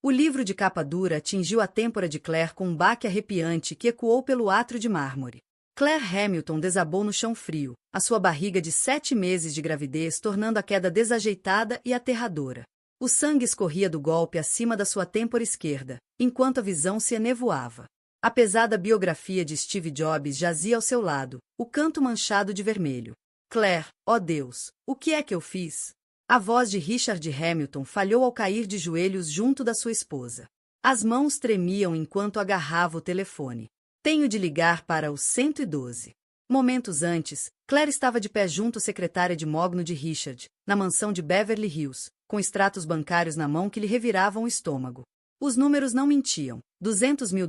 O livro de capa dura atingiu a têmpora de Claire com um baque arrepiante que ecoou pelo átrio de mármore. Claire Hamilton desabou no chão frio, a sua barriga de 7 meses de gravidez tornando a queda desajeitada e aterradora. O sangue escorria do golpe acima da sua têmpora esquerda, enquanto a visão se enevoava. A pesada biografia de Steve Jobs jazia ao seu lado, o canto manchado de vermelho. Claire, ó Deus, o que é que eu fiz? A voz de Richard Hamilton falhou ao cair de joelhos junto da sua esposa. As mãos tremiam enquanto agarrava o telefone. Tenho de ligar para o 112. Momentos antes, Claire estava de pé junto à secretária de mogno de Richard, na mansão de Beverly Hills, com extratos bancários na mão que lhe reviravam o estômago. Os números não mentiam. $200 mil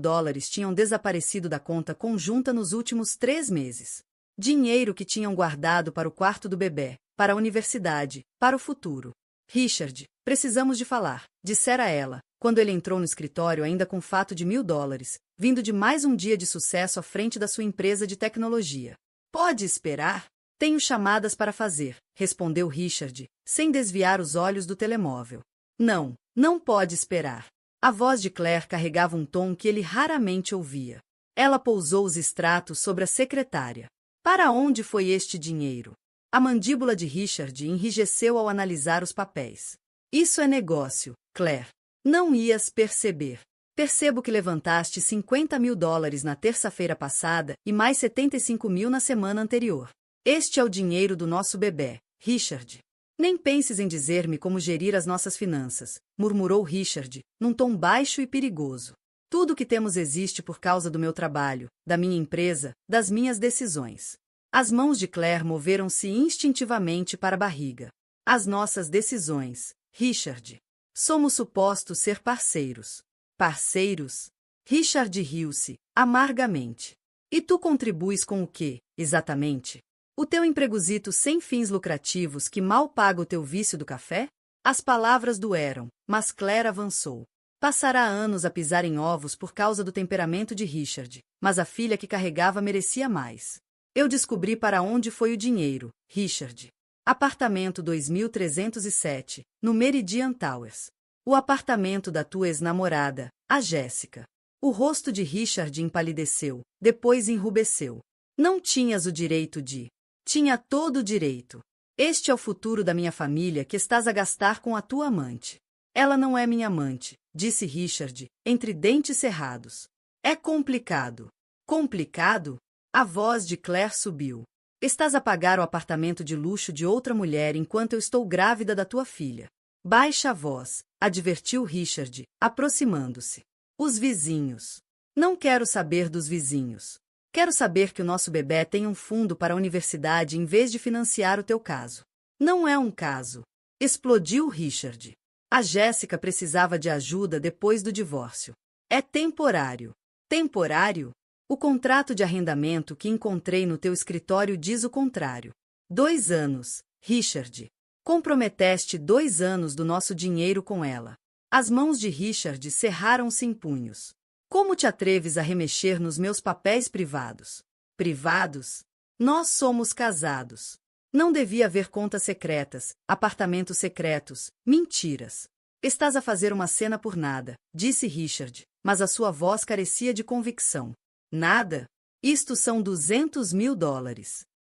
tinham desaparecido da conta conjunta nos últimos 3 meses. Dinheiro que tinham guardado para o quarto do bebê, para a universidade, para o futuro. Richard, precisamos de falar, dissera ela, quando ele entrou no escritório ainda com fato de $1.000, vindo de mais um dia de sucesso à frente da sua empresa de tecnologia. Pode esperar? Tenho chamadas para fazer, respondeu Richard, sem desviar os olhos do telemóvel. Não, não pode esperar. A voz de Claire carregava um tom que ele raramente ouvia. Ela pousou os extratos sobre a secretária. Para onde foi este dinheiro? A mandíbula de Richard enrijeceu ao analisar os papéis. Isso é negócio, Claire. Não ias perceber. Percebo que levantaste $50 mil na terça-feira passada e mais 75 mil na semana anterior. Este é o dinheiro do nosso bebê, Richard. Nem penses em dizer-me como gerir as nossas finanças, murmurou Richard, num tom baixo e perigoso. Tudo o que temos existe por causa do meu trabalho, da minha empresa, das minhas decisões. As mãos de Claire moveram-se instintivamente para a barriga. As nossas decisões, Richard. Somos supostos ser parceiros. Parceiros? Richard riu-se, amargamente. E tu contribuis com o quê, exatamente? O teu empregozito sem fins lucrativos que mal paga o teu vício do café? As palavras doeram, mas Claire avançou. Passará anos a pisar em ovos por causa do temperamento de Richard, mas a filha que carregava merecia mais. Eu descobri para onde foi o dinheiro, Richard. Apartamento 2307, no Meridian Towers. O apartamento da tua ex-namorada, a Jéssica. O rosto de Richard empalideceu, depois enrubesceu. Não tinhas o direito de... Tinha todo o direito. Este é o futuro da minha família que estás a gastar com a tua amante. Ela não é minha amante, disse Richard, entre dentes cerrados. É complicado. Complicado? A voz de Claire subiu. Estás a pagar o apartamento de luxo de outra mulher enquanto eu estou grávida da tua filha. Baixa a voz, advertiu Richard, aproximando-se. Os vizinhos. Não quero saber dos vizinhos. Quero saber que o nosso bebê tem um fundo para a universidade em vez de financiar o teu caso. Não é um caso. Explodiu Richard. A Jéssica precisava de ajuda depois do divórcio. É temporário. Temporário? O contrato de arrendamento que encontrei no teu escritório diz o contrário. 2 anos, Richard. Comprometeste 2 anos do nosso dinheiro com ela. As mãos de Richard cerraram-se em punhos. Como te atreves a remexer nos meus papéis privados? Privados? Nós somos casados. Não devia haver contas secretas, apartamentos secretos, mentiras. Estás a fazer uma cena por nada, disse Richard, mas a sua voz carecia de convicção. Nada? Isto são $200 mil.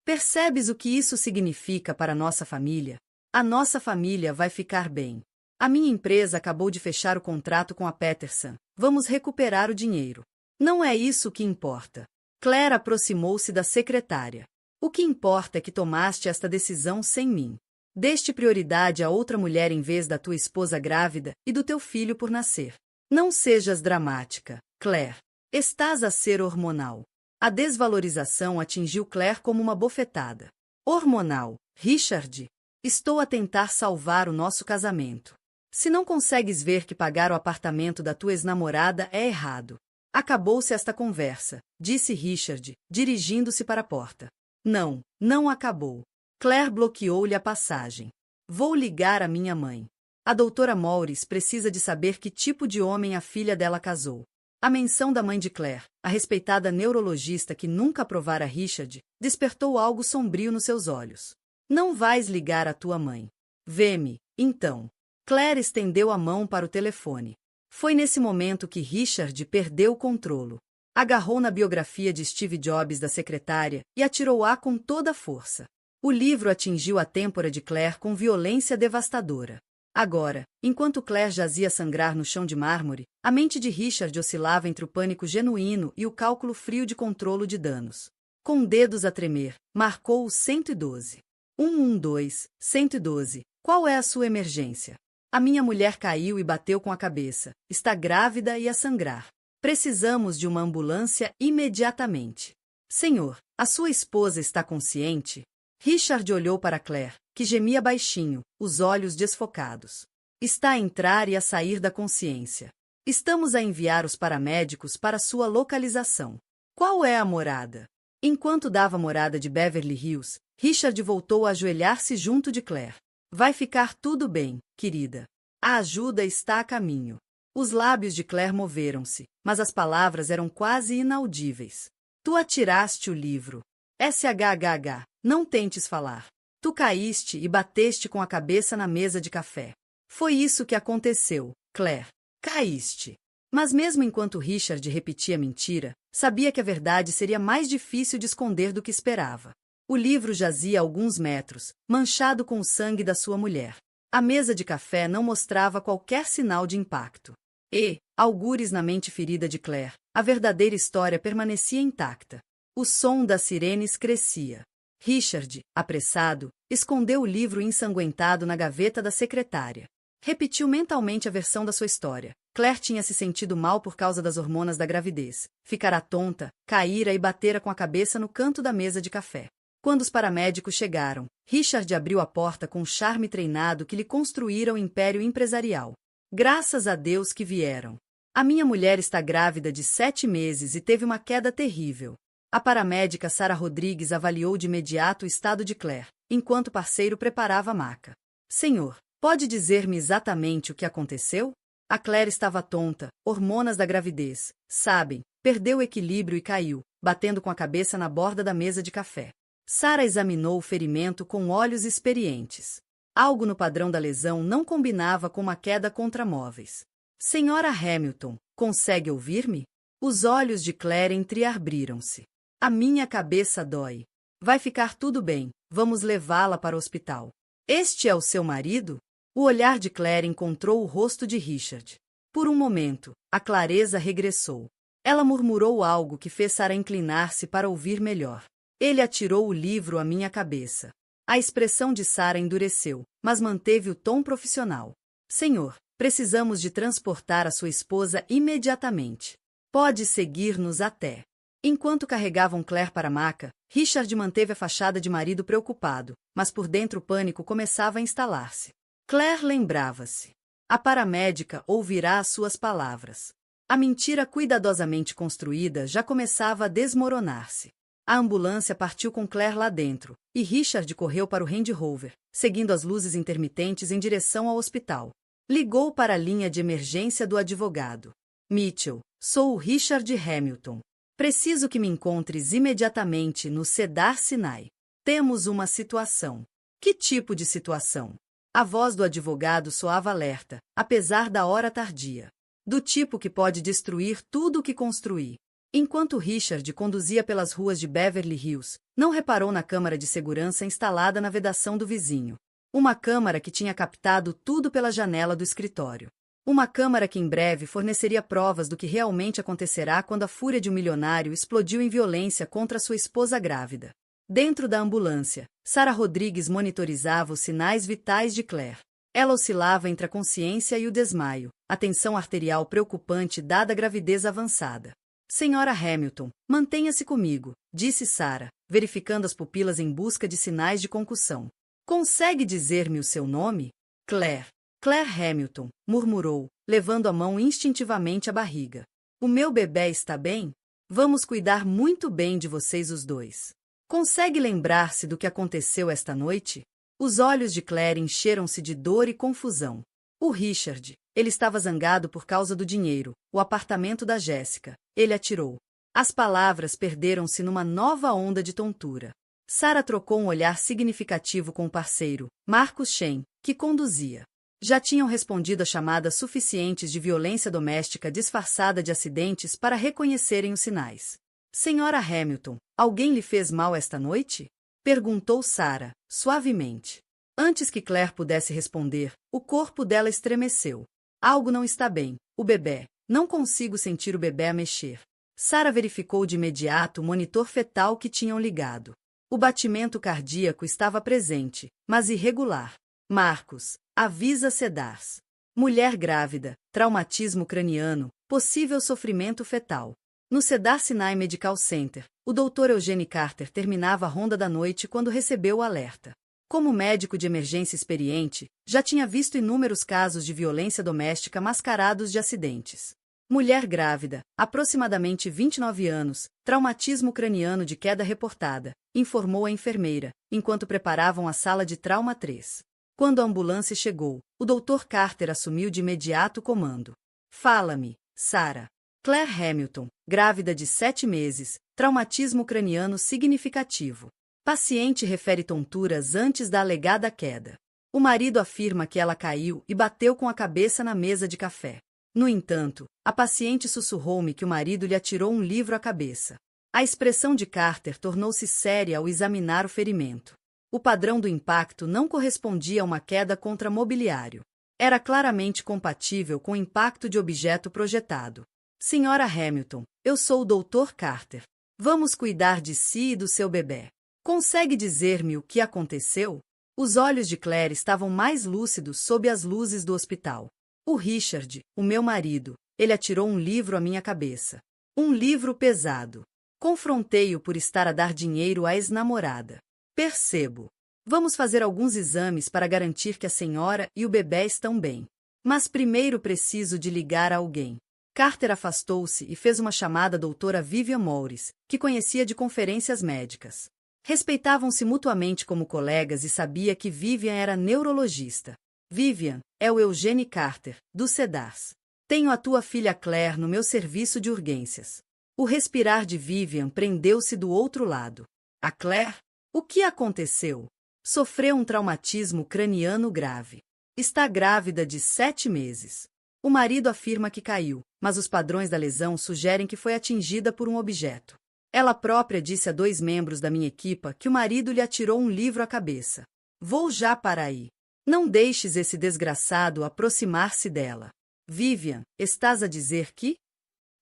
Percebes o que isso significa para nossa família? A nossa família vai ficar bem. A minha empresa acabou de fechar o contrato com a Peterson. Vamos recuperar o dinheiro. Não é isso que importa. Claire aproximou-se da secretária. O que importa é que tomaste esta decisão sem mim. Deste prioridade a outra mulher em vez da tua esposa grávida e do teu filho por nascer. Não sejas dramática, Claire. Estás a ser hormonal. A desvalorização atingiu Claire como uma bofetada. Hormonal, Richard? Estou a tentar salvar o nosso casamento. Se não consegues ver que pagar o apartamento da tua ex-namorada é errado. Acabou-se esta conversa, disse Richard, dirigindo-se para a porta. Não, não acabou. Claire bloqueou-lhe a passagem. Vou ligar à minha mãe. A doutora Morris precisa de saber que tipo de homem a filha dela casou. A menção da mãe de Claire, a respeitada neurologista que nunca aprovara Richard, despertou algo sombrio nos seus olhos. Não vais ligar à tua mãe. Vê-me, então. Claire estendeu a mão para o telefone. Foi nesse momento que Richard perdeu o controlo. Agarrou na biografia de Steve Jobs da secretária e atirou-a com toda a força. O livro atingiu a têmpora de Claire com violência devastadora. Agora, enquanto Claire jazia a sangrar no chão de mármore, a mente de Richard oscilava entre o pânico genuíno e o cálculo frio de controlo de danos. Com dedos a tremer, marcou o 112. 112, 112. Qual é a sua emergência? A minha mulher caiu e bateu com a cabeça. Está grávida e a sangrar. Precisamos de uma ambulância imediatamente. Senhor, a sua esposa está consciente? Richard olhou para Claire, que gemia baixinho, os olhos desfocados. Está a entrar e a sair da consciência. Estamos a enviar os paramédicos para sua localização. Qual é a morada? Enquanto dava a morada de Beverly Hills, Richard voltou a ajoelhar-se junto de Claire. Vai ficar tudo bem, querida. A ajuda está a caminho. Os lábios de Claire moveram-se, mas as palavras eram quase inaudíveis. Tu atiraste o livro. SHHH, não tentes falar. Tu caíste e bateste com a cabeça na mesa de café. Foi isso que aconteceu, Claire. Caíste. Mas mesmo enquanto Richard repetia a mentira, sabia que a verdade seria mais difícil de esconder do que esperava. O livro jazia a alguns metros, manchado com o sangue da sua mulher. A mesa de café não mostrava qualquer sinal de impacto. E, algures na mente ferida de Claire, a verdadeira história permanecia intacta. O som das sirenes crescia. Richard, apressado, escondeu o livro ensanguentado na gaveta da secretária. Repetiu mentalmente a versão da sua história. Claire tinha se sentido mal por causa das hormonas da gravidez. Ficara tonta, caíra e batera com a cabeça no canto da mesa de café. Quando os paramédicos chegaram, Richard abriu a porta com o charme treinado que lhe construíra o império empresarial. Graças a Deus que vieram. A minha mulher está grávida de 7 meses e teve uma queda terrível. A paramédica Sarah Rodrigues avaliou de imediato o estado de Claire, enquanto o parceiro preparava a maca. Senhor, pode dizer-me exatamente o que aconteceu? A Claire estava tonta, hormonas da gravidez, sabem, perdeu o equilíbrio e caiu, batendo com a cabeça na borda da mesa de café. Sarah examinou o ferimento com olhos experientes. Algo no padrão da lesão não combinava com uma queda contra móveis. Senhora Hamilton, consegue ouvir-me? Os olhos de Claire entreabriram-se. A minha cabeça dói. Vai ficar tudo bem, vamos levá-la para o hospital. Este é o seu marido? O olhar de Claire encontrou o rosto de Richard. Por um momento, a clareza regressou. Ela murmurou algo que fez Sarah inclinar-se para ouvir melhor. Ele atirou o livro à minha cabeça. A expressão de Sarah endureceu, mas manteve o tom profissional. Senhor, precisamos de transportar a sua esposa imediatamente. Pode seguir-nos até. Enquanto carregavam Claire para a maca, Richard manteve a fachada de marido preocupado, mas por dentro o pânico começava a instalar-se. Claire lembrava-se. A paramédica ouvirá as suas palavras. A mentira cuidadosamente construída já começava a desmoronar-se. A ambulância partiu com Claire lá dentro, e Richard correu para o Range Rover, seguindo as luzes intermitentes em direção ao hospital. Ligou para a linha de emergência do advogado. Mitchell, sou o Richard Hamilton. Preciso que me encontres imediatamente no Cedar Sinai. Temos uma situação. Que tipo de situação? A voz do advogado soava alerta, apesar da hora tardia. Do tipo que pode destruir tudo o que construir. Enquanto Richard conduzia pelas ruas de Beverly Hills, não reparou na câmara de segurança instalada na vedação do vizinho. Uma câmara que tinha captado tudo pela janela do escritório. Uma câmara que em breve forneceria provas do que realmente acontecerá quando a fúria de um milionário explodiu em violência contra sua esposa grávida. Dentro da ambulância, Sarah Rodrigues monitorizava os sinais vitais de Claire. Ela oscilava entre a consciência e o desmaio, a tensão arterial preocupante dada a gravidez avançada. Senhora Hamilton, mantenha-se comigo, disse Sarah, verificando as pupilas em busca de sinais de concussão. Consegue dizer-me o seu nome? Claire. Claire Hamilton, murmurou, levando a mão instintivamente à barriga. O meu bebê está bem? Vamos cuidar muito bem de vocês os dois. Consegue lembrar-se do que aconteceu esta noite? Os olhos de Claire encheram-se de dor e confusão. O Richard, ele estava zangado por causa do dinheiro, o apartamento da Jéssica. Ele atirou. As palavras perderam-se numa nova onda de tontura. Sarah trocou um olhar significativo com o parceiro, Marcus Shen, que conduzia. Já tinham respondido a chamadas suficientes de violência doméstica disfarçada de acidentes para reconhecerem os sinais. Senhora Hamilton, alguém lhe fez mal esta noite? Perguntou Sarah, suavemente. Antes que Claire pudesse responder, o corpo dela estremeceu. Algo não está bem. O bebê. Não consigo sentir o bebê a mexer. Sarah verificou de imediato o monitor fetal que tinham ligado. O batimento cardíaco estava presente, mas irregular. Marcos, avisa Cedars. Mulher grávida, traumatismo craniano, possível sofrimento fetal. No Cedar Sinai Medical Center, o Dr. Eugene Carter terminava a ronda da noite quando recebeu o alerta. Como médico de emergência experiente, já tinha visto inúmeros casos de violência doméstica mascarados de acidentes. Mulher grávida, aproximadamente 29 anos, traumatismo craniano de queda reportada, informou a enfermeira, enquanto preparavam a sala de trauma 3. Quando a ambulância chegou, o Dr. Carter assumiu de imediato o comando. Fala-me, Sarah. Claire Hamilton, grávida de 7 meses, traumatismo craniano significativo. Paciente refere tonturas antes da alegada queda. O marido afirma que ela caiu e bateu com a cabeça na mesa de café. No entanto, a paciente sussurrou-me que o marido lhe atirou um livro à cabeça. A expressão de Carter tornou-se séria ao examinar o ferimento. O padrão do impacto não correspondia a uma queda contra mobiliário. Era claramente compatível com o impacto de objeto projetado. Senhora Hamilton, eu sou o Dr. Carter. Vamos cuidar de si e do seu bebê. Consegue dizer-me o que aconteceu? Os olhos de Claire estavam mais lúcidos sob as luzes do hospital. O Richard, o meu marido, ele atirou um livro à minha cabeça. Um livro pesado. Confrontei-o por estar a dar dinheiro à ex-namorada. Percebo. Vamos fazer alguns exames para garantir que a senhora e o bebê estão bem. Mas primeiro preciso de ligar a alguém. Carter afastou-se e fez uma chamada à doutora Vivian Morris, que conhecia de conferências médicas. Respeitavam-se mutuamente como colegas e sabia que Vivian era neurologista. Vivian, é o Eugene Carter, do Cedars. Tenho a tua filha Claire no meu serviço de urgências. O respirar de Vivian prendeu-se do outro lado. A Claire? O que aconteceu? Sofreu um traumatismo craniano grave. Está grávida de 7 meses. O marido afirma que caiu, mas os padrões da lesão sugerem que foi atingida por um objeto. Ela própria disse a 2 membros da minha equipa que o marido lhe atirou um livro à cabeça. Vou já para aí. Não deixes esse desgraçado aproximar-se dela. Vivian, estás a dizer que?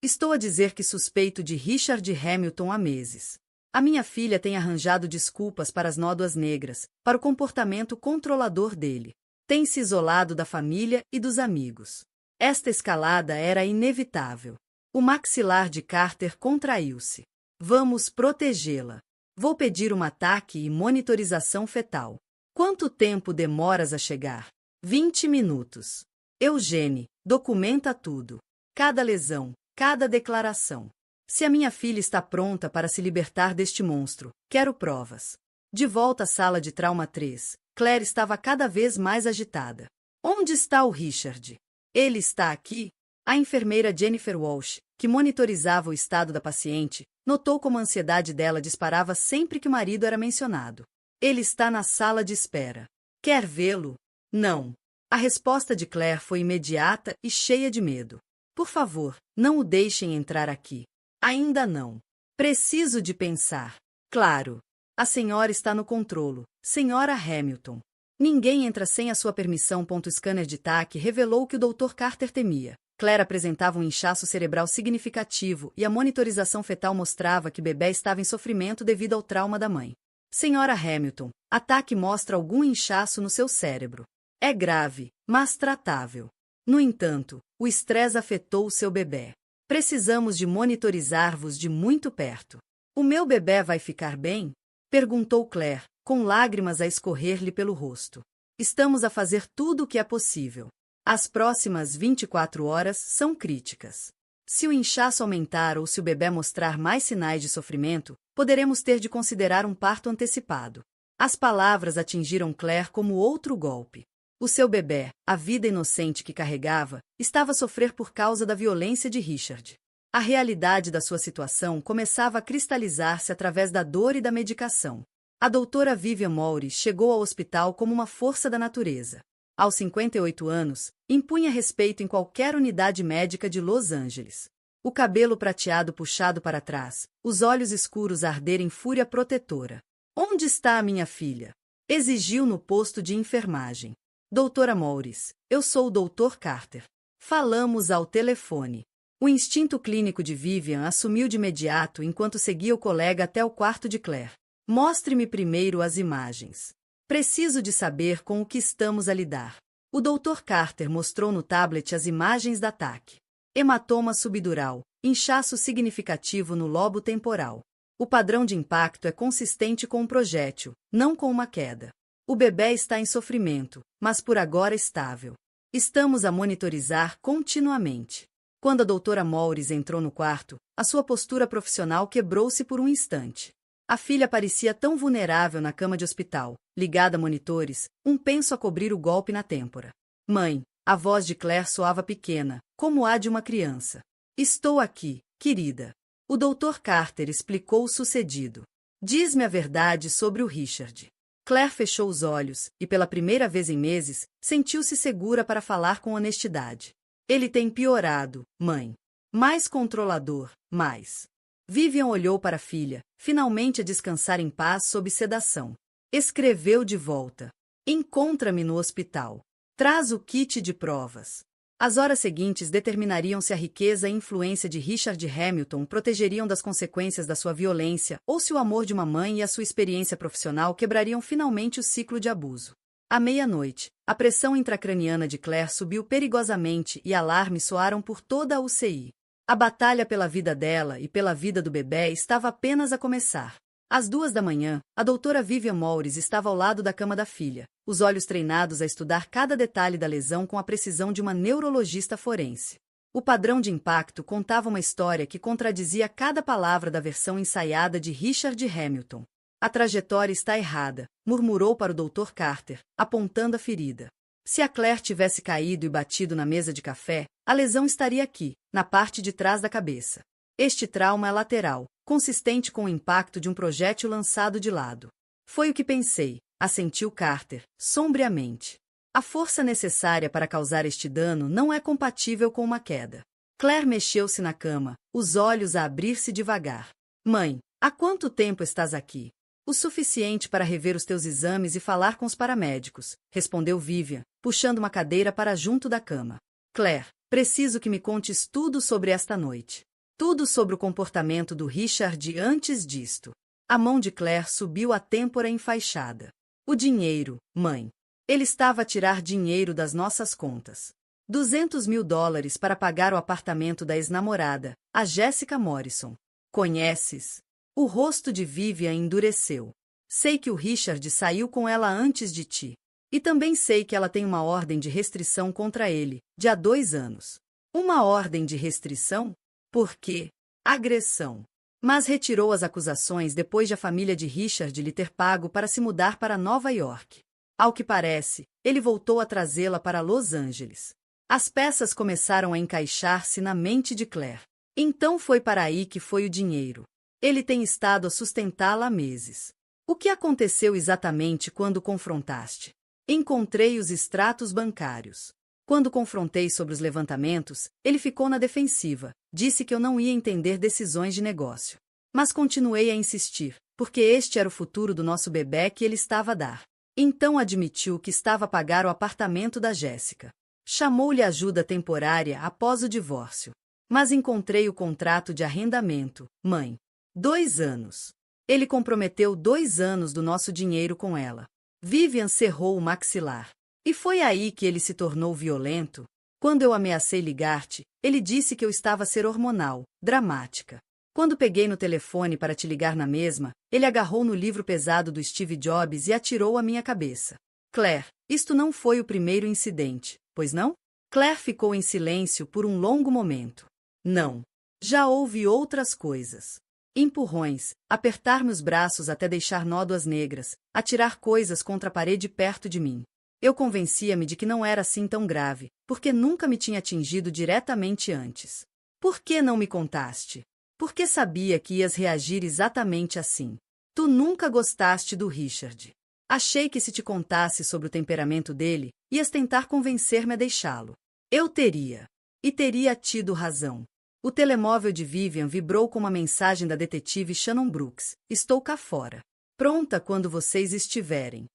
Estou a dizer que suspeito de Richard Hamilton há meses. A minha filha tem arranjado desculpas para as nódoas negras, para o comportamento controlador dele. Tem se isolado da família e dos amigos. Esta escalada era inevitável. O maxilar de Carter contraiu-se. Vamos protegê-la. Vou pedir um ataque e monitorização fetal. Quanto tempo demoras a chegar? 20 minutos. Eugene, documenta tudo. Cada lesão, cada declaração. Se a minha filha está pronta para se libertar deste monstro, quero provas. De volta à sala de trauma 3, Claire estava cada vez mais agitada. Onde está o Richard? Ele está aqui? A enfermeira Jennifer Walsh, que monitorizava o estado da paciente, notou como a ansiedade dela disparava sempre que o marido era mencionado. Ele está na sala de espera. Quer vê-lo? Não. A resposta de Claire foi imediata e cheia de medo. Por favor, não o deixem entrar aqui. Ainda não. Preciso de pensar. Claro. A senhora está no controlo, senhora Hamilton. Ninguém entra sem a sua permissão. O scanner de TAC revelou que o Dr. Carter temia. Claire apresentava um inchaço cerebral significativo e a monitorização fetal mostrava que bebê estava em sofrimento devido ao trauma da mãe. Senhora Hamilton, a TAC mostra algum inchaço no seu cérebro. É grave, mas tratável. No entanto, o estresse afetou o seu bebê. Precisamos de monitorizar-vos de muito perto. O meu bebê vai ficar bem? Perguntou Claire, com lágrimas a escorrer-lhe pelo rosto. Estamos a fazer tudo o que é possível. As próximas 24 horas são críticas. Se o inchaço aumentar ou se o bebê mostrar mais sinais de sofrimento, poderemos ter de considerar um parto antecipado. As palavras atingiram Claire como outro golpe. O seu bebê, a vida inocente que carregava, estava a sofrer por causa da violência de Richard. A realidade da sua situação começava a cristalizar-se através da dor e da medicação. A doutora Vivian Morris chegou ao hospital como uma força da natureza. Aos 58 anos, impunha respeito em qualquer unidade médica de Los Angeles. O cabelo prateado puxado para trás, os olhos escuros a arder em fúria protetora. Onde está a minha filha? Exigiu no posto de enfermagem. Doutora Morris, eu sou o Dr. Carter. Falamos ao telefone. O instinto clínico de Vivian assumiu de imediato enquanto seguia o colega até o quarto de Claire. Mostre-me primeiro as imagens. Preciso de saber com o que estamos a lidar. O Dr. Carter mostrou no tablet as imagens da ataque. Hematoma subdural, inchaço significativo no lobo temporal. O padrão de impacto é consistente com um projétil, não com uma queda. O bebê está em sofrimento, mas por agora estável. Estamos a monitorizar continuamente. Quando a doutora Morris entrou no quarto, a sua postura profissional quebrou-se por um instante. A filha parecia tão vulnerável na cama de hospital, ligada a monitores, um penso a cobrir o golpe na têmpora. Mãe, a voz de Claire soava pequena, como a de uma criança. Estou aqui, querida. O Dr. Carter explicou o sucedido. Diz-me a verdade sobre o Richard. Claire fechou os olhos e, pela primeira vez em meses, sentiu-se segura para falar com honestidade. Ele tem piorado, mãe. Mais controlador, mais. Vivian olhou para a filha, finalmente a descansar em paz sob sedação. Escreveu de volta. Encontra-me no hospital. Traz o kit de provas. As horas seguintes determinariam se a riqueza e influência de Richard Hamilton protegeriam das consequências da sua violência ou se o amor de uma mãe e a sua experiência profissional quebrariam finalmente o ciclo de abuso. À meia-noite, a pressão intracraniana de Claire subiu perigosamente e alarmes soaram por toda a UCI. A batalha pela vida dela e pela vida do bebê estava apenas a começar. Às 2 da manhã, a doutora Vivian Morris estava ao lado da cama da filha, os olhos treinados a estudar cada detalhe da lesão com a precisão de uma neurologista forense. O padrão de impacto contava uma história que contradizia cada palavra da versão ensaiada de Richard Hamilton. A trajetória está errada, murmurou para o Dr. Carter, apontando a ferida. Se a Claire tivesse caído e batido na mesa de café, a lesão estaria aqui, na parte de trás da cabeça. Este trauma é lateral, consistente com o impacto de um projétil lançado de lado. Foi o que pensei, assentiu Carter, sombriamente. A força necessária para causar este dano não é compatível com uma queda. Claire mexeu-se na cama, os olhos a abrir-se devagar. Mãe, há quanto tempo estás aqui? O suficiente para rever os teus exames e falar com os paramédicos, respondeu Vivian, puxando uma cadeira para junto da cama. Claire, preciso que me contes tudo sobre esta noite. Tudo sobre o comportamento do Richard antes disto. A mão de Claire subiu à têmpora enfaixada. O dinheiro, mãe. Ele estava a tirar dinheiro das nossas contas. $200.000 para pagar o apartamento da ex-namorada, a Jessica Morrison. Conheces? O rosto de Vivian endureceu. Sei que o Richard saiu com ela antes de ti. E também sei que ela tem uma ordem de restrição contra ele, de há 2 anos. Uma ordem de restrição? Por quê? Agressão. Mas retirou as acusações depois de a família de Richard lhe ter pago para se mudar para Nova York. Ao que parece, ele voltou a trazê-la para Los Angeles. As peças começaram a encaixar-se na mente de Claire. Então foi para aí que foi o dinheiro. Ele tem estado a sustentá-la há meses. O que aconteceu exatamente quando o confrontaste? Encontrei os extratos bancários. Quando confrontei sobre os levantamentos, ele ficou na defensiva, disse que eu não ia entender decisões de negócio. Mas continuei a insistir, porque este era o futuro do nosso bebê que ele estava a dar. Então admitiu que estava a pagar o apartamento da Jéssica. Chamou-lhe ajuda temporária após o divórcio. Mas encontrei o contrato de arrendamento, mãe. 2 anos. Ele comprometeu 2 anos do nosso dinheiro com ela. Vivian cerrou o maxilar. E foi aí que ele se tornou violento. Quando eu ameacei ligar-te, ele disse que eu estava a ser hormonal, dramática. Quando peguei no telefone para te ligar na mesma, ele agarrou no livro pesado do Steve Jobs e atirou à minha cabeça. Claire, isto não foi o primeiro incidente, pois não? Claire ficou em silêncio por um longo momento. Não. Já houve outras coisas. Empurrões, apertar-me os braços até deixar nódoas negras, atirar coisas contra a parede perto de mim. Eu convencia-me de que não era assim tão grave, porque nunca me tinha atingido diretamente antes. Por que não me contaste? Porque sabia que ias reagir exatamente assim. Tu nunca gostaste do Richard. Achei que se te contasse sobre o temperamento dele, Ias tentar convencer-me a deixá-lo. Eu teria. E teria tido razão. O telemóvel de Vivian vibrou com uma mensagem da detetive Shannon Brooks. Estou cá fora. Pronta quando vocês estiverem.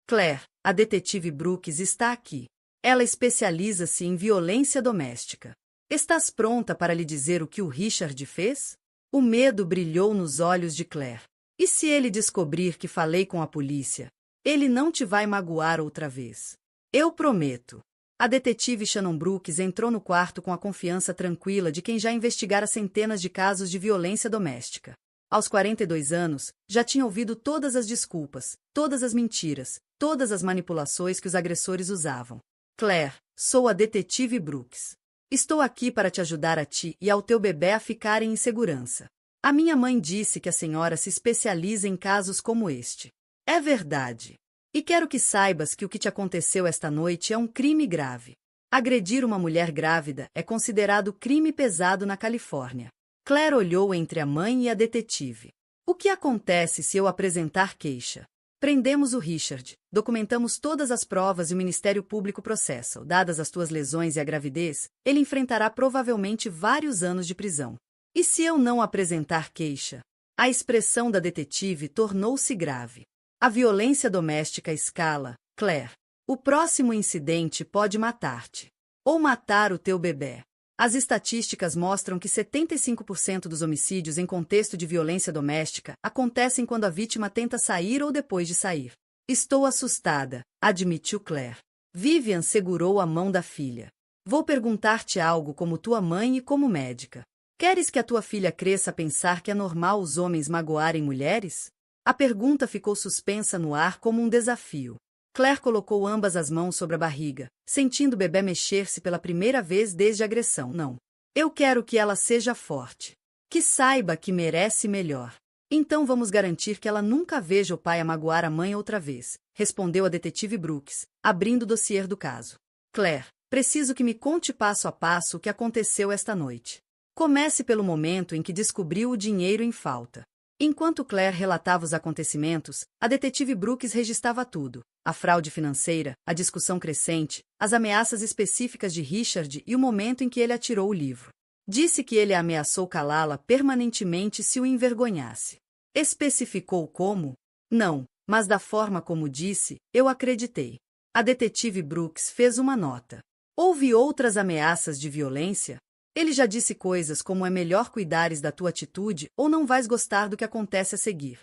Claire, a detetive Brooks está aqui. Ela especializa-se em violência doméstica. Estás pronta para lhe dizer o que o Richard fez? O medo brilhou nos olhos de Claire. E se ele descobrir que falei com a polícia? Ele não te vai magoar outra vez. Eu prometo. A detetive Shannon Brooks entrou no quarto com a confiança tranquila de quem já investigara centenas de casos de violência doméstica. Aos 42 anos, já tinha ouvido todas as desculpas, todas as mentiras, todas as manipulações que os agressores usavam. Claire, sou a detetive Brooks. Estou aqui para te ajudar a ti e ao teu bebê a ficarem em segurança. A minha mãe disse que a senhora se especializa em casos como este. É verdade. E quero que saibas que o que te aconteceu esta noite é um crime grave. Agredir uma mulher grávida é considerado crime pesado na Califórnia. Claire olhou entre a mãe e a detetive. O que acontece se eu apresentar queixa? Prendemos o Richard, documentamos todas as provas e o Ministério Público processa. Dadas as tuas lesões e a gravidez, ele enfrentará provavelmente vários anos de prisão. E se eu não apresentar queixa? A expressão da detetive tornou-se grave. A violência doméstica escala, Claire. O próximo incidente pode matar-te. Ou matar o teu bebê. As estatísticas mostram que 75% dos homicídios em contexto de violência doméstica acontecem quando a vítima tenta sair ou depois de sair. Estou assustada, admitiu Claire. Vivian segurou a mão da filha. Vou perguntar-te algo como tua mãe e como médica. Queres que a tua filha cresça a pensar que é normal os homens magoarem mulheres? A pergunta ficou suspensa no ar como um desafio. Claire colocou ambas as mãos sobre a barriga, sentindo o bebê mexer-se pela primeira vez desde a agressão. Não. Eu quero que ela seja forte. Que saiba que merece melhor. Então vamos garantir que ela nunca veja o pai a magoar a mãe outra vez, respondeu a detetive Brooks, abrindo o dossiê do caso. Claire, preciso que me conte passo a passo o que aconteceu esta noite. Comece pelo momento em que descobriu o dinheiro em falta. Enquanto Claire relatava os acontecimentos, a detetive Brooks registrava tudo. A fraude financeira, a discussão crescente, as ameaças específicas de Richard e o momento em que ele atirou o livro. Disse que ele ameaçou calá-la permanentemente se o envergonhasse. Especificou como? Não, mas da forma como disse, eu acreditei. A detetive Brooks fez uma nota. Houve outras ameaças de violência? Ele já disse coisas como é melhor cuidares da tua atitude ou não vais gostar do que acontece a seguir.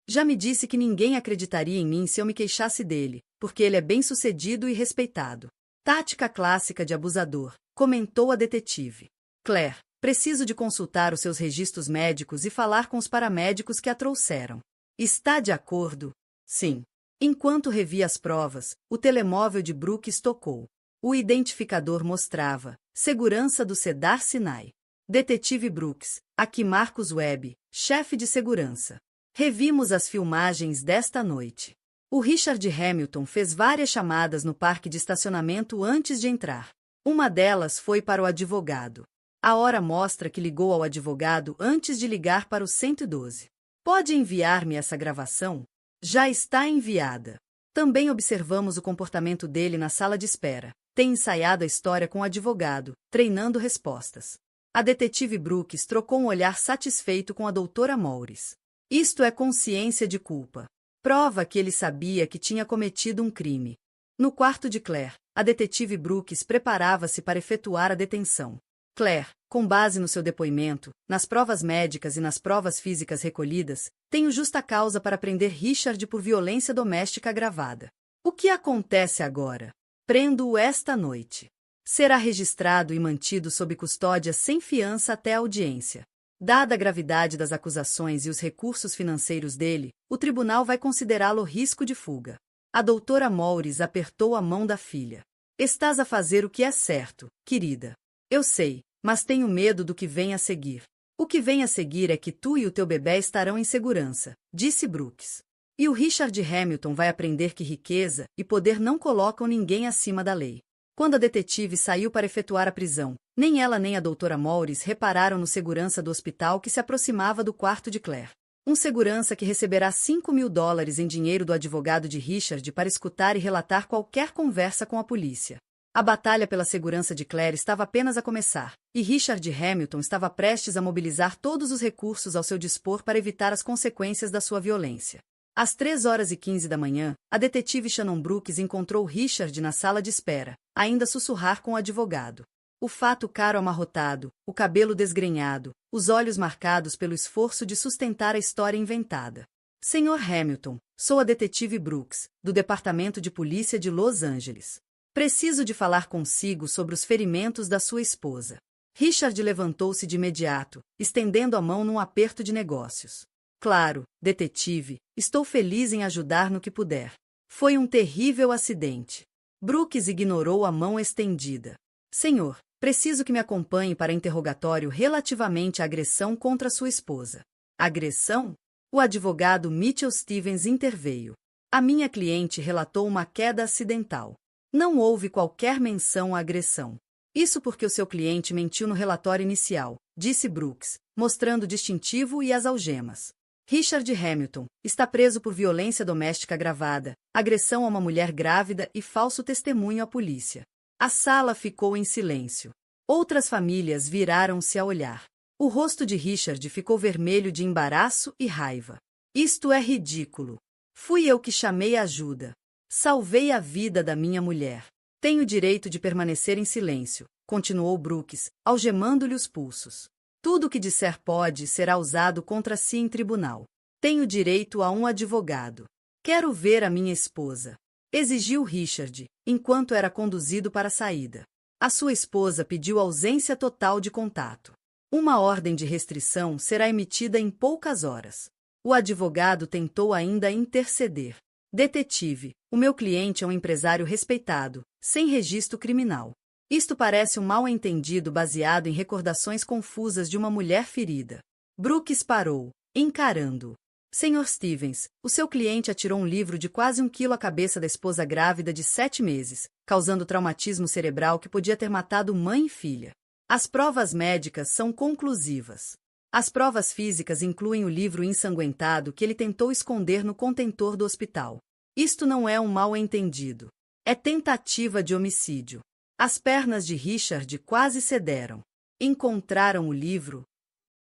Já me disse que ninguém acreditaria em mim se eu me queixasse dele, porque ele é bem-sucedido e respeitado. Tática clássica de abusador, comentou a detetive. Claire, preciso de consultar os seus registros médicos e falar com os paramédicos que a trouxeram. Está de acordo? Sim. Enquanto revia as provas, o telemóvel de Brooks tocou. O identificador mostrava segurança do Cedar Sinai. Detetive Brooks, aqui Marcos Webb, chefe de segurança. Revimos as filmagens desta noite. O Richard Hamilton fez várias chamadas no parque de estacionamento antes de entrar. Uma delas foi para o advogado. A hora mostra que ligou ao advogado antes de ligar para o 112. Pode enviar-me essa gravação? Já está enviada. Também observamos o comportamento dele na sala de espera. Tem ensaiado a história com o advogado, treinando respostas. A detetive Brooks trocou um olhar satisfeito com a doutora Morris. Isto é consciência de culpa. Prova que ele sabia que tinha cometido um crime. No quarto de Claire, a detetive Brooks preparava-se para efetuar a detenção. Claire, com base no seu depoimento, nas provas médicas e nas provas físicas recolhidas, tenho justa causa para prender Richard por violência doméstica agravada. O que acontece agora? Prendo-o esta noite. Será registrado e mantido sob custódia sem fiança até a audiência. Dada a gravidade das acusações e os recursos financeiros dele, o tribunal vai considerá-lo risco de fuga. A doutora Morris apertou a mão da filha. Estás a fazer o que é certo, querida. Eu sei, mas tenho medo do que vem a seguir. O que vem a seguir é que tu e o teu bebê estarão em segurança, disse Brooks. E o Richard Hamilton vai aprender que riqueza e poder não colocam ninguém acima da lei. Quando a detetive saiu para efetuar a prisão, nem ela nem a doutora Morris repararam no segurança do hospital que se aproximava do quarto de Claire. Um segurança que receberá $5.000 em dinheiro do advogado de Richard para escutar e relatar qualquer conversa com a polícia. A batalha pela segurança de Claire estava apenas a começar, e Richard Hamilton estava prestes a mobilizar todos os recursos ao seu dispor para evitar as consequências da sua violência. Às 3h15 da manhã, a detetive Shannon Brooks encontrou Richard na sala de espera, ainda a sussurrar com o advogado. O fato caro amarrotado, o cabelo desgrenhado, os olhos marcados pelo esforço de sustentar a história inventada. Sr. Hamilton, sou a detetive Brooks, do Departamento de Polícia de Los Angeles. Preciso de falar consigo sobre os ferimentos da sua esposa. Richard levantou-se de imediato, estendendo a mão num aperto de negócios. Claro, detetive, estou feliz em ajudar no que puder. Foi um terrível acidente. Brooks ignorou a mão estendida. Senhor, preciso que me acompanhe para interrogatório relativamente à agressão contra sua esposa. Agressão? O advogado Mitchell Stevens interveio. A minha cliente relatou uma queda acidental. Não houve qualquer menção à agressão. Isso porque o seu cliente mentiu no relatório inicial, disse Brooks, mostrando o distintivo e as algemas. Richard Hamilton está preso por violência doméstica agravada, agressão a uma mulher grávida e falso testemunho à polícia. A sala ficou em silêncio. Outras famílias viraram-se a olhar. O rosto de Richard ficou vermelho de embaraço e raiva. Isto é ridículo. Fui eu que chamei ajuda. Salvei a vida da minha mulher. Tenho direito de permanecer em silêncio, continuou Brooks, algemando-lhe os pulsos. Tudo o que disser pode será usado contra si em tribunal. Tenho direito a um advogado. Quero ver a minha esposa. Exigiu Richard, enquanto era conduzido para a saída. A sua esposa pediu ausência total de contato. Uma ordem de restrição será emitida em poucas horas. O advogado tentou ainda interceder. Detetive, o meu cliente é um empresário respeitado, sem registro criminal. Isto parece um mal-entendido baseado em recordações confusas de uma mulher ferida. Brooks parou, encarando-o. Sr. Stevens, o seu cliente atirou um livro de quase 1 quilo à cabeça da esposa grávida de 7 meses, causando traumatismo cerebral que podia ter matado mãe e filha. As provas médicas são conclusivas. As provas físicas incluem o livro ensanguentado que ele tentou esconder no contentor do hospital. Isto não é um mal-entendido. É tentativa de homicídio. As pernas de Richard quase cederam. Encontraram o livro?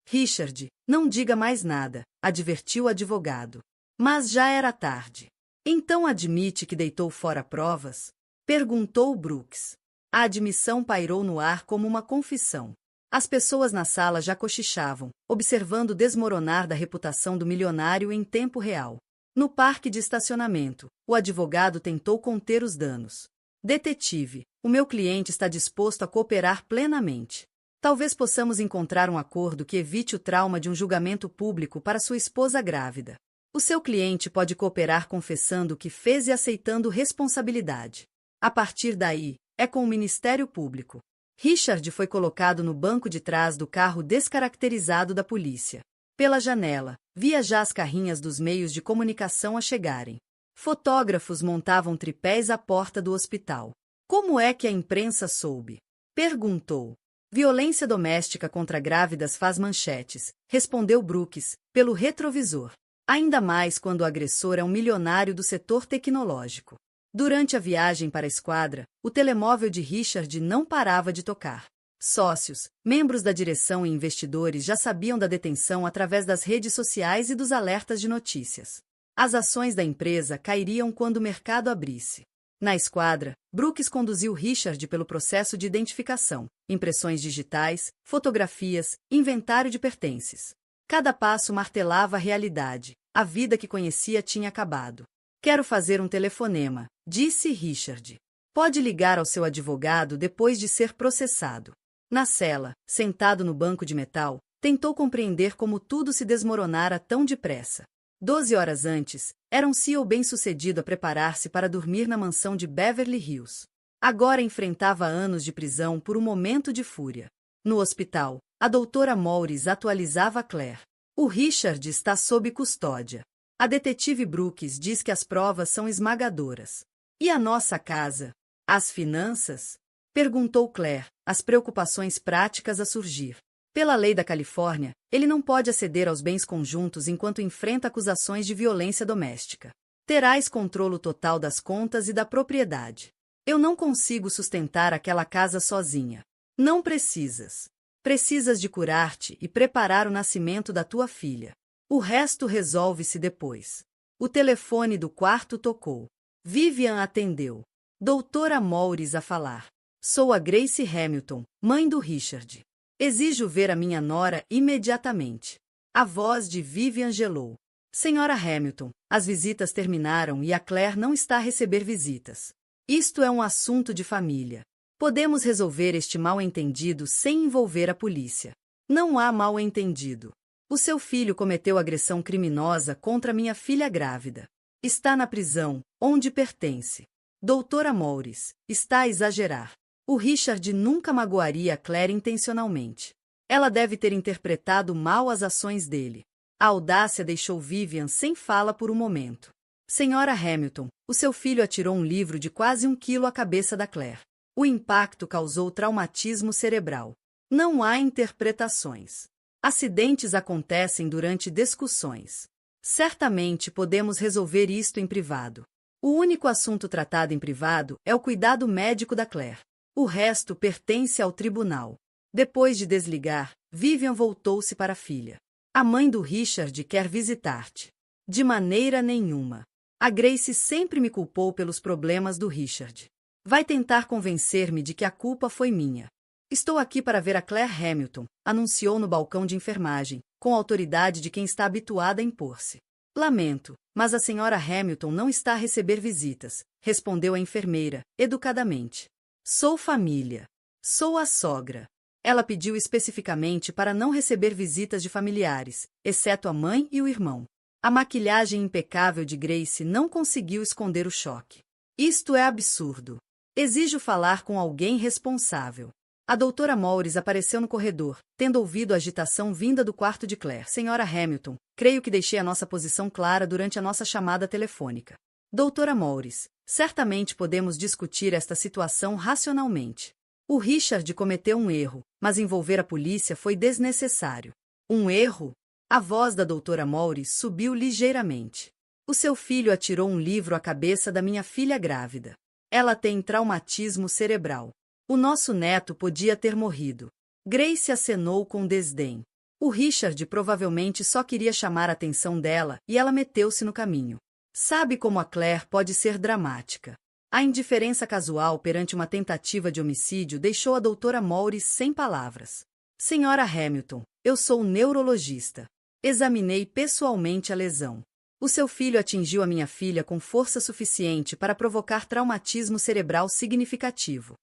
Richard, não diga mais nada, advertiu o advogado. Mas já era tarde. Então admite que deitou fora provas? Perguntou Brooks. A admissão pairou no ar como uma confissão. As pessoas na sala já cochichavam, observando o desmoronar da reputação do milionário em tempo real. No parque de estacionamento, o advogado tentou conter os danos. Detetive, o meu cliente está disposto a cooperar plenamente. Talvez possamos encontrar um acordo que evite o trauma de um julgamento público para sua esposa grávida. O seu cliente pode cooperar confessando o que fez e aceitando responsabilidade. A partir daí, é com o Ministério Público. Richard foi colocado no banco de trás do carro descaracterizado da polícia. Pela janela, via já as carrinhas dos meios de comunicação a chegarem. Fotógrafos montavam tripés à porta do hospital. Como é que a imprensa soube? Perguntou. Violência doméstica contra grávidas faz manchetes, respondeu Brooks, pelo retrovisor. Ainda mais quando o agressor é um milionário do setor tecnológico. Durante a viagem para a esquadra, o telemóvel de Richard não parava de tocar. Sócios, membros da direção e investidores já sabiam da detenção através das redes sociais e dos alertas de notícias. As ações da empresa cairiam quando o mercado abrisse. Na esquadra, Brooks conduziu Richard pelo processo de identificação, impressões digitais, fotografias, inventário de pertences. Cada passo martelava a realidade. A vida que conhecia tinha acabado. Quero fazer um telefonema, disse Richard. Pode ligar ao seu advogado depois de ser processado. Na cela, sentado no banco de metal, tentou compreender como tudo se desmoronara tão depressa. 12 horas antes, era um CEO bem-sucedido a preparar-se para dormir na mansão de Beverly Hills. Agora enfrentava anos de prisão por um momento de fúria. No hospital, a doutora Morris atualizava Claire. O Richard está sob custódia. A detetive Brooks diz que as provas são esmagadoras. E a nossa casa? As finanças? Perguntou Claire, as preocupações práticas a surgir. Pela lei da Califórnia, ele não pode aceder aos bens conjuntos enquanto enfrenta acusações de violência doméstica. Terás controle total das contas e da propriedade. Eu não consigo sustentar aquela casa sozinha. Não precisas. Precisas de curar-te e preparar o nascimento da tua filha. O resto resolve-se depois. O telefone do quarto tocou. Vivian atendeu. Doutora Maurice a falar. Sou a Grace Hamilton, mãe do Richard. Exijo ver a minha nora imediatamente. A voz de Vivian gelou. Senhora Hamilton, as visitas terminaram e a Claire não está a receber visitas. Isto é um assunto de família. Podemos resolver este mal-entendido sem envolver a polícia. Não há mal-entendido. O seu filho cometeu agressão criminosa contra minha filha grávida. Está na prisão, onde pertence. Doutora Maurice, está a exagerar. O Richard nunca magoaria a Claire intencionalmente. Ela deve ter interpretado mal as ações dele. A audácia deixou Vivian sem fala por um momento. Senhora Hamilton, o seu filho atirou um livro de quase 1 quilo à cabeça da Claire. O impacto causou traumatismo cerebral. Não há interpretações. Acidentes acontecem durante discussões. Certamente podemos resolver isto em privado. O único assunto tratado em privado é o cuidado médico da Claire. O resto pertence ao tribunal. Depois de desligar, Vivian voltou-se para a filha. A mãe do Richard quer visitar-te. De maneira nenhuma. A Grace sempre me culpou pelos problemas do Richard. Vai tentar convencer-me de que a culpa foi minha. Estou aqui para ver a Claire Hamilton, anunciou no balcão de enfermagem, com a autoridade de quem está habituada a impor-se. Lamento, mas a senhora Hamilton não está a receber visitas, respondeu a enfermeira, educadamente. Sou família. Sou a sogra. Ela pediu especificamente para não receber visitas de familiares, exceto a mãe e o irmão. A maquilhagem impecável de Grace não conseguiu esconder o choque. Isto é absurdo. Exijo falar com alguém responsável. A doutora Maurice apareceu no corredor, tendo ouvido a agitação vinda do quarto de Claire. Senhora Hamilton, creio que deixei a nossa posição clara durante a nossa chamada telefônica. Doutora Maurice, certamente podemos discutir esta situação racionalmente. O Richard cometeu um erro, mas envolver a polícia foi desnecessário. Um erro? A voz da doutora Maurice subiu ligeiramente. O seu filho atirou um livro à cabeça da minha filha grávida. Ela tem traumatismo cerebral. O nosso neto podia ter morrido. Grace acenou com desdém. O Richard provavelmente só queria chamar a atenção dela e ela meteu-se no caminho. Sabe como a Claire pode ser dramática. A indiferença casual perante uma tentativa de homicídio deixou a doutora Maurice sem palavras. Senhora Hamilton, eu sou neurologista. Examinei pessoalmente a lesão. O seu filho atingiu a minha filha com força suficiente para provocar traumatismo cerebral significativo.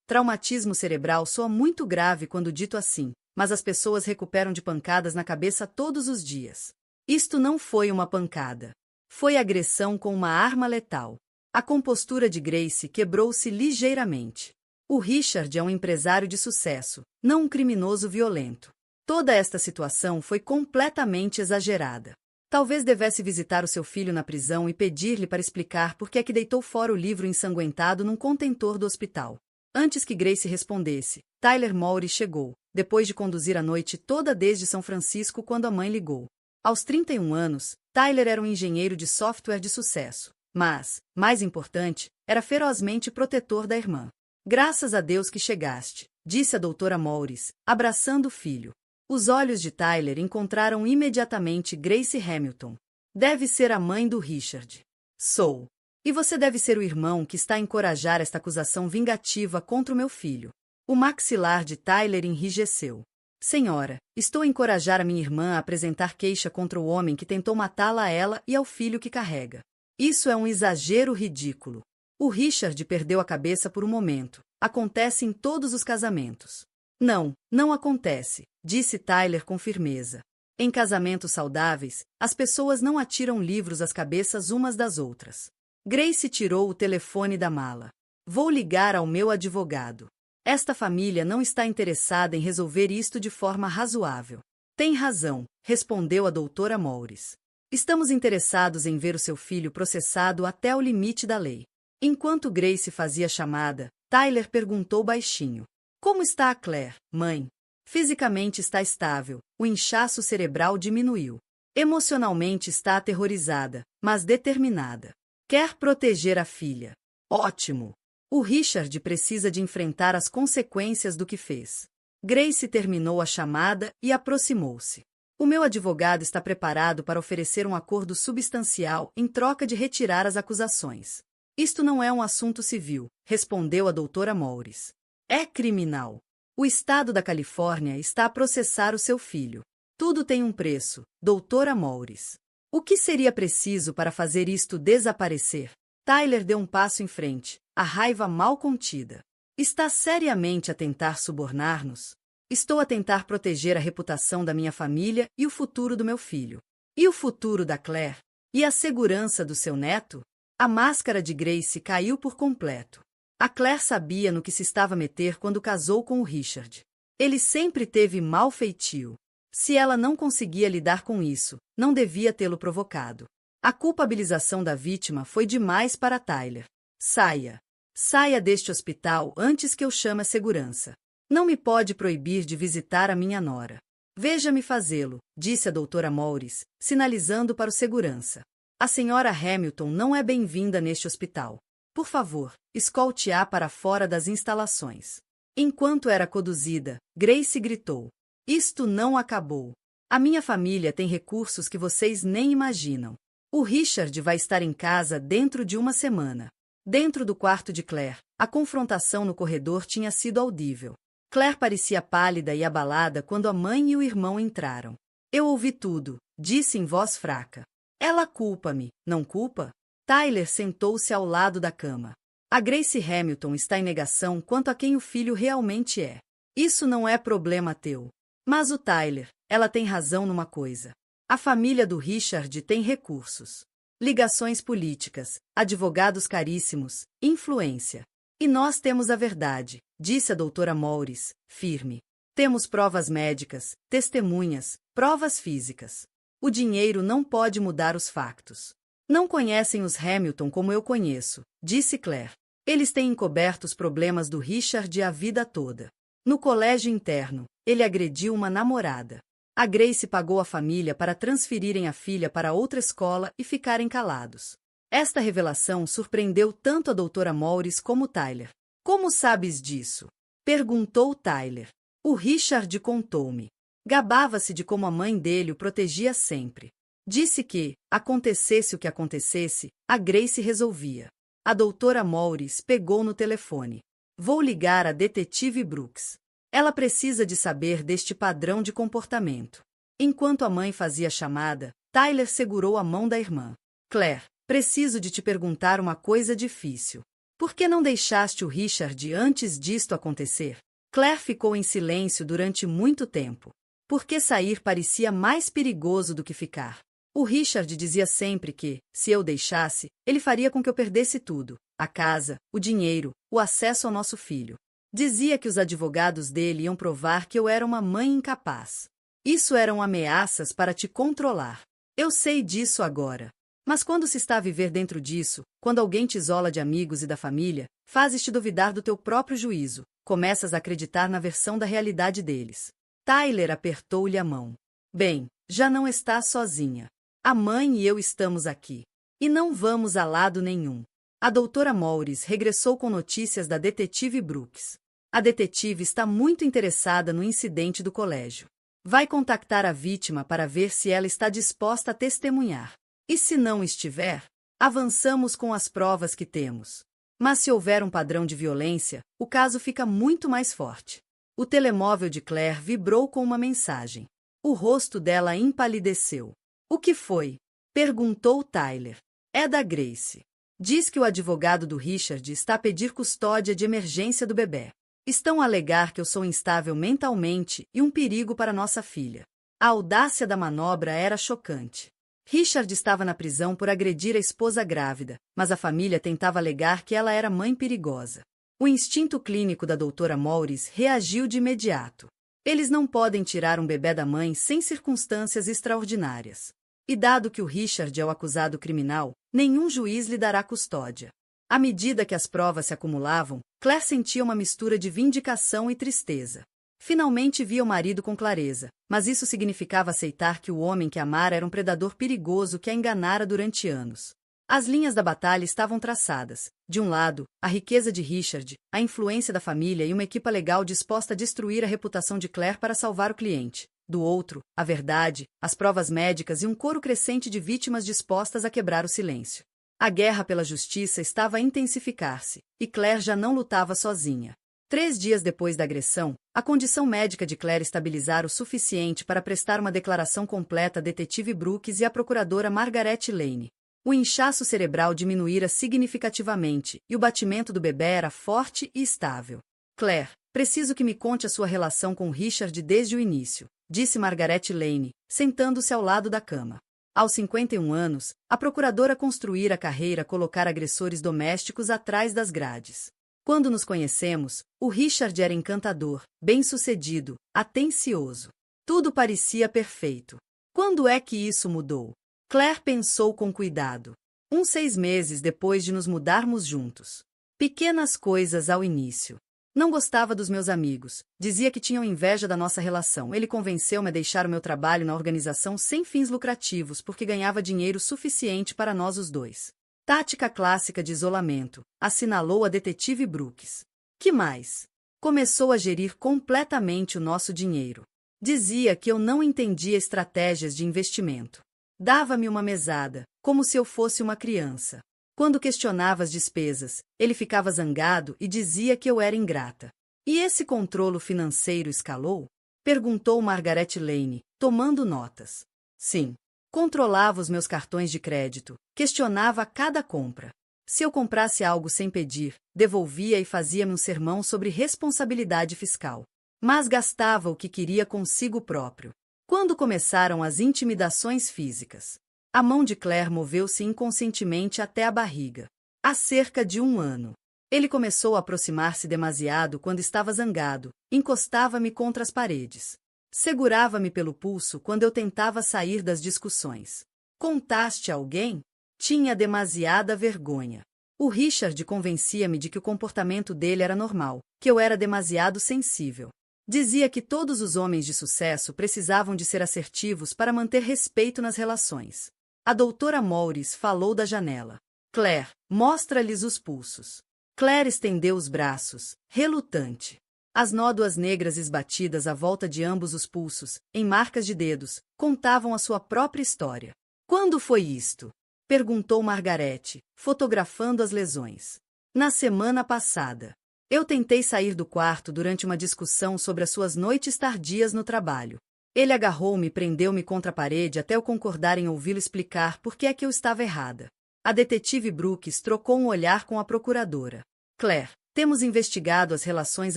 Traumatismo cerebral soa muito grave quando dito assim, mas as pessoas recuperam de pancadas na cabeça todos os dias. Isto não foi uma pancada. Foi agressão com uma arma letal. A compostura de Grace quebrou-se ligeiramente. O Richard é um empresário de sucesso, não um criminoso violento. Toda esta situação foi completamente exagerada. Talvez devesse visitar o seu filho na prisão e pedir-lhe para explicar por que é que deitou fora o livro ensanguentado num contentor do hospital. Antes que Grace respondesse, Tyler Maurice chegou, depois de conduzir a noite toda desde São Francisco quando a mãe ligou. Aos 31 anos, Tyler era um engenheiro de software de sucesso, mas, mais importante, era ferozmente protetor da irmã. Graças a Deus que chegaste, disse a doutora Maurice, abraçando o filho. Os olhos de Tyler encontraram imediatamente Grace Hamilton. Deve ser a mãe do Richard. Sou. E você deve ser o irmão que está a encorajar esta acusação vingativa contra o meu filho. O maxilar de Tyler enrijeceu. Senhora, estou a encorajar a minha irmã a apresentar queixa contra o homem que tentou matá-la a ela e ao filho que carrega. Isso é um exagero ridículo. O Richard perdeu a cabeça por um momento. Acontece em todos os casamentos. Não, não acontece, disse Tyler com firmeza. Em casamentos saudáveis, as pessoas não atiram livros às cabeças umas das outras. Grace tirou o telefone da mala. Vou ligar ao meu advogado. Esta família não está interessada em resolver isto de forma razoável. Tem razão, respondeu a doutora Maurice. Estamos interessados em ver o seu filho processado até o limite da lei. Enquanto Grace fazia a chamada, Tyler perguntou baixinho. Como está a Claire, mãe? Fisicamente está estável, o inchaço cerebral diminuiu. Emocionalmente está aterrorizada, mas determinada. Quer proteger a filha. Ótimo! O Richard precisa de enfrentar as consequências do que fez. Grace terminou a chamada e aproximou-se. O meu advogado está preparado para oferecer um acordo substancial em troca de retirar as acusações. Isto não é um assunto civil, respondeu a doutora Morris. É criminal. O estado da Califórnia está a processar o seu filho. Tudo tem um preço, doutora Morris. O que seria preciso para fazer isto desaparecer? Tyler deu um passo em frente, a raiva mal contida. Está seriamente a tentar subornar-nos? Estou a tentar proteger a reputação da minha família e o futuro do meu filho. E o futuro da Claire? E a segurança do seu neto? A máscara de Grace caiu por completo. A Claire sabia no que se estava a meter quando casou com o Richard. Ele sempre teve mau feitio. Se ela não conseguia lidar com isso, não devia tê-lo provocado. A culpabilização da vítima foi demais para Tyler. Saia. Saia deste hospital antes que eu chame a segurança. Não me pode proibir de visitar a minha nora. Veja-me fazê-lo, disse a doutora Morris, sinalizando para o segurança. A senhora Hamilton não é bem-vinda neste hospital. Por favor, escolte-a para fora das instalações. Enquanto era conduzida, Grace gritou. Isto não acabou. A minha família tem recursos que vocês nem imaginam. O Richard vai estar em casa dentro de uma semana. Dentro do quarto de Claire, a confrontação no corredor tinha sido audível. Claire parecia pálida e abalada quando a mãe e o irmão entraram. Eu ouvi tudo, disse em voz fraca. Ela culpa-me, não culpa? Tyler sentou-se ao lado da cama. A Grace Hamilton está em negação quanto a quem o filho realmente é. Isso não é problema teu. Mas o Tyler, ela tem razão numa coisa. A família do Richard tem recursos. Ligações políticas, advogados caríssimos, influência. E nós temos a verdade, disse a doutora Morris, firme. Temos provas médicas, testemunhas, provas físicas. O dinheiro não pode mudar os factos. Não conhecem os Hamilton como eu conheço, disse Claire. Eles têm encoberto os problemas do Richard a vida toda. No colégio interno, ele agrediu uma namorada. A Grace pagou a família para transferirem a filha para outra escola e ficarem calados. Esta revelação surpreendeu tanto a doutora Morris como Tyler. Como sabes disso? Perguntou Tyler. O Richard contou-me. Gabava-se de como a mãe dele o protegia sempre. Disse que, acontecesse o que acontecesse, a Grace resolvia. A doutora Morris pegou no telefone. Vou ligar a detetive Brooks. Ela precisa de saber deste padrão de comportamento. Enquanto a mãe fazia a chamada, Tyler segurou a mão da irmã. Claire, preciso de te perguntar uma coisa difícil. Por que não deixaste o Richard antes disto acontecer? Claire ficou em silêncio durante muito tempo. Porque sair parecia mais perigoso do que ficar. O Richard dizia sempre que, se eu deixasse, ele faria com que eu perdesse tudo. A casa, o dinheiro, o acesso ao nosso filho. Dizia que os advogados dele iam provar que eu era uma mãe incapaz. Isso eram ameaças para te controlar. Eu sei disso agora. Mas quando se está a viver dentro disso, quando alguém te isola de amigos e da família, fazes-te duvidar do teu próprio juízo, começas a acreditar na versão da realidade deles. Tyler apertou-lhe a mão. Bem, já não estás sozinha. A mãe e eu estamos aqui. E não vamos a lado nenhum. A doutora Morris regressou com notícias da detetive Brooks. A detetive está muito interessada no incidente do colégio. Vai contactar a vítima para ver se ela está disposta a testemunhar. E se não estiver, avançamos com as provas que temos. Mas se houver um padrão de violência, o caso fica muito mais forte. O telemóvel de Claire vibrou com uma mensagem. O rosto dela empalideceu. O que foi? Perguntou Tyler. É da Grace. Diz que o advogado do Richard está a pedir custódia de emergência do bebê. Estão a alegar que eu sou instável mentalmente e um perigo para nossa filha. A audácia da manobra era chocante. Richard estava na prisão por agredir a esposa grávida, mas a família tentava alegar que ela era mãe perigosa. O instinto clínico da doutora Morris reagiu de imediato. Eles não podem tirar um bebê da mãe sem circunstâncias extraordinárias. E dado que o Richard é o acusado criminal, nenhum juiz lhe dará custódia. À medida que as provas se acumulavam, Claire sentia uma mistura de vindicação e tristeza. Finalmente via o marido com clareza, mas isso significava aceitar que o homem que amara era um predador perigoso que a enganara durante anos. As linhas da batalha estavam traçadas. De um lado, a riqueza de Richard, a influência da família e uma equipa legal disposta a destruir a reputação de Claire para salvar o cliente. Do outro, a verdade, as provas médicas e um coro crescente de vítimas dispostas a quebrar o silêncio. A guerra pela justiça estava a intensificar-se, e Claire já não lutava sozinha. 3 dias depois da agressão, a condição médica de Claire estabilizara o suficiente para prestar uma declaração completa a detetive Brooks e à procuradora Margaret Lane. O inchaço cerebral diminuíra significativamente e o batimento do bebê era forte e estável. Claire, preciso que me conte a sua relação com Richard desde o início, disse Margaret Lane, sentando-se ao lado da cama. Aos 51 anos, a procuradora construíra a carreira a colocar agressores domésticos atrás das grades. Quando nos conhecemos, o Richard era encantador, bem-sucedido, atencioso. Tudo parecia perfeito. Quando é que isso mudou? Claire pensou com cuidado. 6 meses depois de nos mudarmos juntos. Pequenas coisas ao início. Não gostava dos meus amigos. Dizia que tinham inveja da nossa relação. Ele convenceu-me a deixar o meu trabalho na organização sem fins lucrativos porque ganhava dinheiro suficiente para nós os dois. Tática clássica de isolamento, assinalou a detetive Brooks. Que mais? Começou a gerir completamente o nosso dinheiro. Dizia que eu não entendia estratégias de investimento. Dava-me uma mesada, como se eu fosse uma criança. Quando questionava as despesas, ele ficava zangado e dizia que eu era ingrata. E esse controlo financeiro escalou? Perguntou Margaret Lane, tomando notas. Sim. Controlava os meus cartões de crédito, questionava cada compra. Se eu comprasse algo sem pedir, devolvia e fazia-me um sermão sobre responsabilidade fiscal. Mas gastava o que queria consigo próprio. Quando começaram as intimidações físicas? A mão de Claire moveu-se inconscientemente até a barriga. Há cerca de 1 ano. Ele começou a aproximar-se demasiado quando estava zangado, encostava-me contra as paredes. Segurava-me pelo pulso quando eu tentava sair das discussões. Contaste a alguém? Tinha demasiada vergonha. O Richard convencia-me de que o comportamento dele era normal, que eu era demasiado sensível. Dizia que todos os homens de sucesso precisavam de ser assertivos para manter respeito nas relações. A doutora Morris falou da janela. Claire, mostra-lhes os pulsos. Claire estendeu os braços, relutante. As nódoas negras esbatidas à volta de ambos os pulsos, em marcas de dedos, contavam a sua própria história. Quando foi isto? Perguntou Margaret, fotografando as lesões. Na semana passada. Eu tentei sair do quarto durante uma discussão sobre as suas noites tardias no trabalho. Ele agarrou-me e prendeu-me contra a parede até eu concordar em ouvi-lo explicar por que é que eu estava errada. A detetive Brooks trocou um olhar com a procuradora. Claire, temos investigado as relações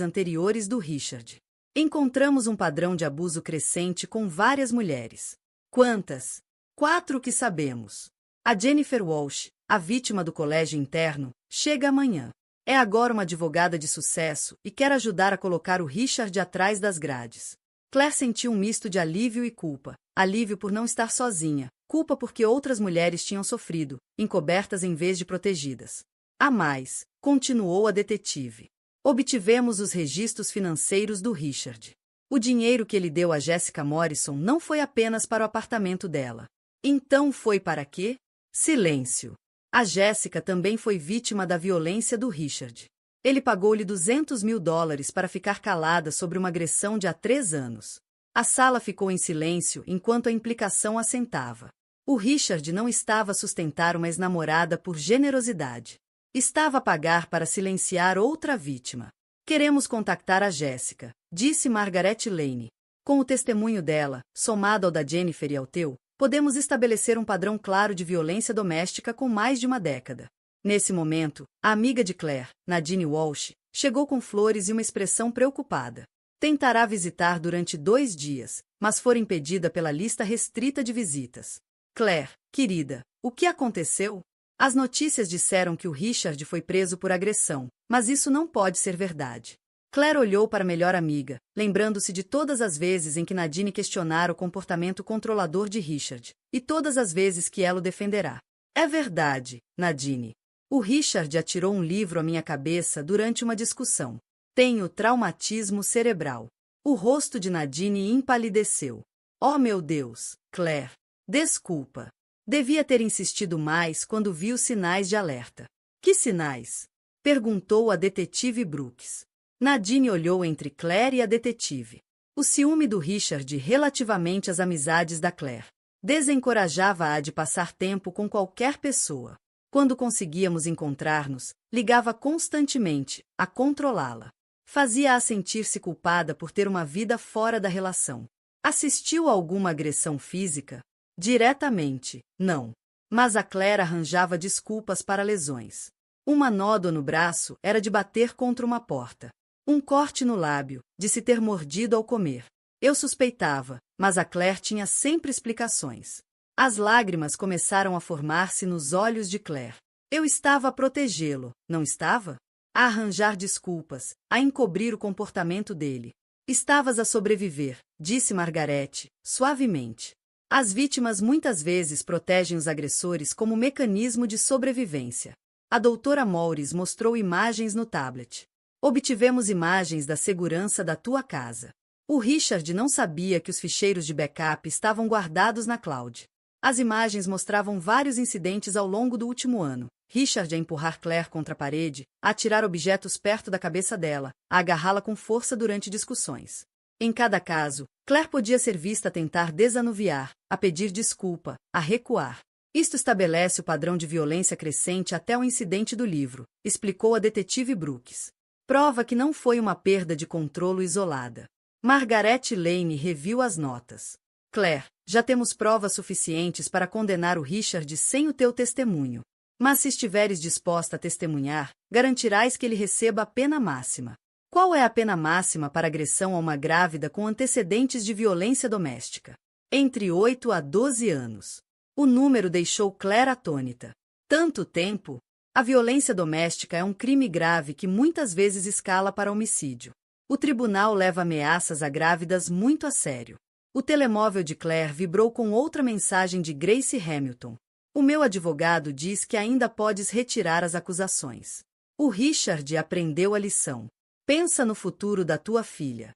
anteriores do Richard. Encontramos um padrão de abuso crescente com várias mulheres. Quantas? 4 que sabemos. A Jennifer Walsh, a vítima do colégio interno, chega amanhã. É agora uma advogada de sucesso e quer ajudar a colocar o Richard atrás das grades. Claire sentiu um misto de alívio e culpa. Alívio por não estar sozinha, culpa porque outras mulheres tinham sofrido, encobertas em vez de protegidas. A mais, continuou a detetive. Obtivemos os registros financeiros do Richard. O dinheiro que ele deu a Jessica Morrison não foi apenas para o apartamento dela. Então foi para quê? Silêncio. A Jessica também foi vítima da violência do Richard. Ele pagou-lhe $200.000 para ficar calada sobre uma agressão de há 3 anos. A sala ficou em silêncio enquanto a implicação assentava. O Richard não estava a sustentar uma ex-namorada por generosidade. Estava a pagar para silenciar outra vítima. Queremos contactar a Jessica, disse Margaret Lane. Com o testemunho dela, somado ao da Jennifer e ao teu, podemos estabelecer um padrão claro de violência doméstica com mais de uma década. Nesse momento, a amiga de Claire, Nadine Walsh, chegou com flores e uma expressão preocupada. Tentará visitar durante 2 dias, mas for impedida pela lista restrita de visitas. Claire, querida, o que aconteceu? As notícias disseram que o Richard foi preso por agressão, mas isso não pode ser verdade. Claire olhou para a melhor amiga, lembrando-se de todas as vezes em que Nadine questionara o comportamento controlador de Richard, e todas as vezes que ela o defenderá. É verdade, Nadine. O Richard atirou um livro à minha cabeça durante uma discussão. Tenho traumatismo cerebral. O rosto de Nadine empalideceu. Oh meu Deus, Claire! Desculpa. Devia ter insistido mais quando vi os sinais de alerta. Que sinais? Perguntou a detetive Brooks. Nadine olhou entre Claire e a detetive. O ciúme do Richard relativamente às amizades da Claire desencorajava-a de passar tempo com qualquer pessoa. Quando conseguíamos encontrar-nos, ligava constantemente, a controlá-la. Fazia-a sentir-se culpada por ter uma vida fora da relação. Assistiu a alguma agressão física? Diretamente, não. Mas a Claire arranjava desculpas para lesões. Uma nódoa no braço era de bater contra uma porta. Um corte no lábio, de se ter mordido ao comer. Eu suspeitava, mas a Claire tinha sempre explicações. As lágrimas começaram a formar-se nos olhos de Claire. Eu estava a protegê-lo, não estava? A arranjar desculpas, a encobrir o comportamento dele. Estavas a sobreviver, disse Margarete, suavemente. As vítimas muitas vezes protegem os agressores como mecanismo de sobrevivência. A doutora Morris mostrou imagens no tablet. Obtivemos imagens da segurança da tua casa. O Richard não sabia que os ficheiros de backup estavam guardados na cloud. As imagens mostravam vários incidentes ao longo do último ano. Richard a empurrar Claire contra a parede, a atirar objetos perto da cabeça dela, a agarrá-la com força durante discussões. Em cada caso, Claire podia ser vista a tentar desanuviar, a pedir desculpa, a recuar. Isto estabelece o padrão de violência crescente até o incidente do livro, explicou a detetive Brooks. Prova que não foi uma perda de controle isolada. Margaret Lane reviu as notas. Claire, já temos provas suficientes para condenar o Richard sem o teu testemunho. Mas se estiveres disposta a testemunhar, garantirás que ele receba a pena máxima. Qual é a pena máxima para agressão a uma grávida com antecedentes de violência doméstica? Entre 8 a 12 anos. O número deixou Claire atônita. Tanto tempo? A violência doméstica é um crime grave que muitas vezes escala para homicídio. O tribunal leva ameaças a grávidas muito a sério. O telemóvel de Claire vibrou com outra mensagem de Grace Hamilton. O meu advogado diz que ainda podes retirar as acusações. O Richard aprendeu a lição. Pensa no futuro da tua filha.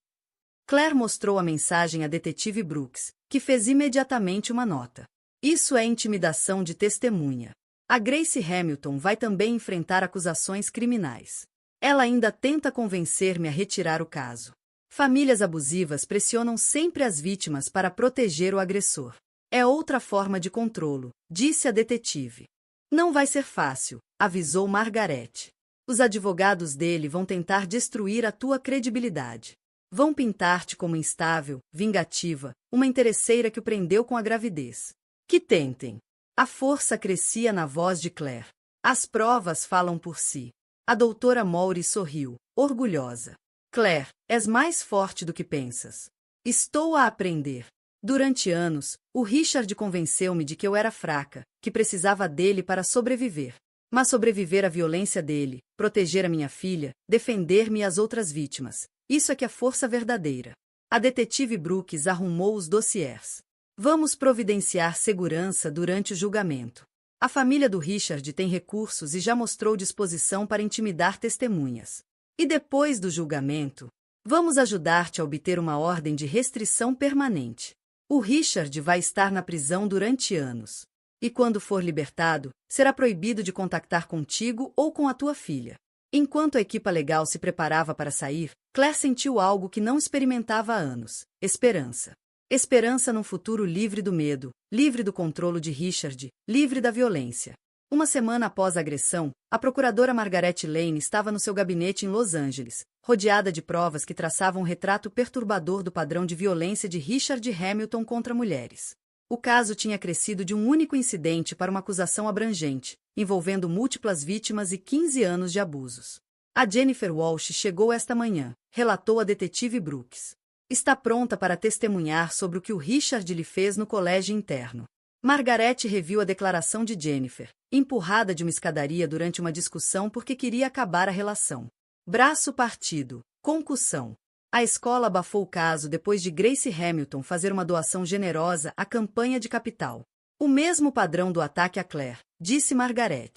Claire mostrou a mensagem à detetive Brooks, que fez imediatamente uma nota. Isso é intimidação de testemunha. A Grace Hamilton vai também enfrentar acusações criminais. Ela ainda tenta convencer-me a retirar o caso. Famílias abusivas pressionam sempre as vítimas para proteger o agressor. É outra forma de controlo, disse a detetive. Não vai ser fácil, avisou Margaret. Os advogados dele vão tentar destruir a tua credibilidade. Vão pintar-te como instável, vingativa, uma interesseira que o prendeu com a gravidez. Que tentem. A força crescia na voz de Claire. As provas falam por si. A doutora Morris sorriu, orgulhosa. Claire, és mais forte do que pensas. Estou a aprender. Durante anos, o Richard convenceu-me de que eu era fraca, que precisava dele para sobreviver. Mas sobreviver à violência dele, proteger a minha filha, defender-me e as outras vítimas, isso é que é força verdadeira. A detetive Brooks arrumou os dossiês. Vamos providenciar segurança durante o julgamento. A família do Richard tem recursos e já mostrou disposição para intimidar testemunhas. E depois do julgamento, vamos ajudar-te a obter uma ordem de restrição permanente. O Richard vai estar na prisão durante anos. E quando for libertado, será proibido de contactar contigo ou com a tua filha. Enquanto a equipa legal se preparava para sair, Claire sentiu algo que não experimentava há anos: esperança. Esperança num futuro livre do medo, livre do controle de Richard, livre da violência. Uma semana após a agressão, a procuradora Margaret Lane estava no seu gabinete em Los Angeles, rodeada de provas que traçavam um retrato perturbador do padrão de violência de Richard Hamilton contra mulheres. O caso tinha crescido de um único incidente para uma acusação abrangente, envolvendo múltiplas vítimas e 15 anos de abusos. A Jennifer Walsh chegou esta manhã, relatou a detetive Brooks. Está pronta para testemunhar sobre o que o Richard lhe fez no colégio interno. Margaret reviu a declaração de Jennifer, empurrada de uma escadaria durante uma discussão porque queria acabar a relação. Braço partido, concussão. A escola abafou o caso depois de Grace Hamilton fazer uma doação generosa à campanha de capital. O mesmo padrão do ataque a Claire, disse Margaret.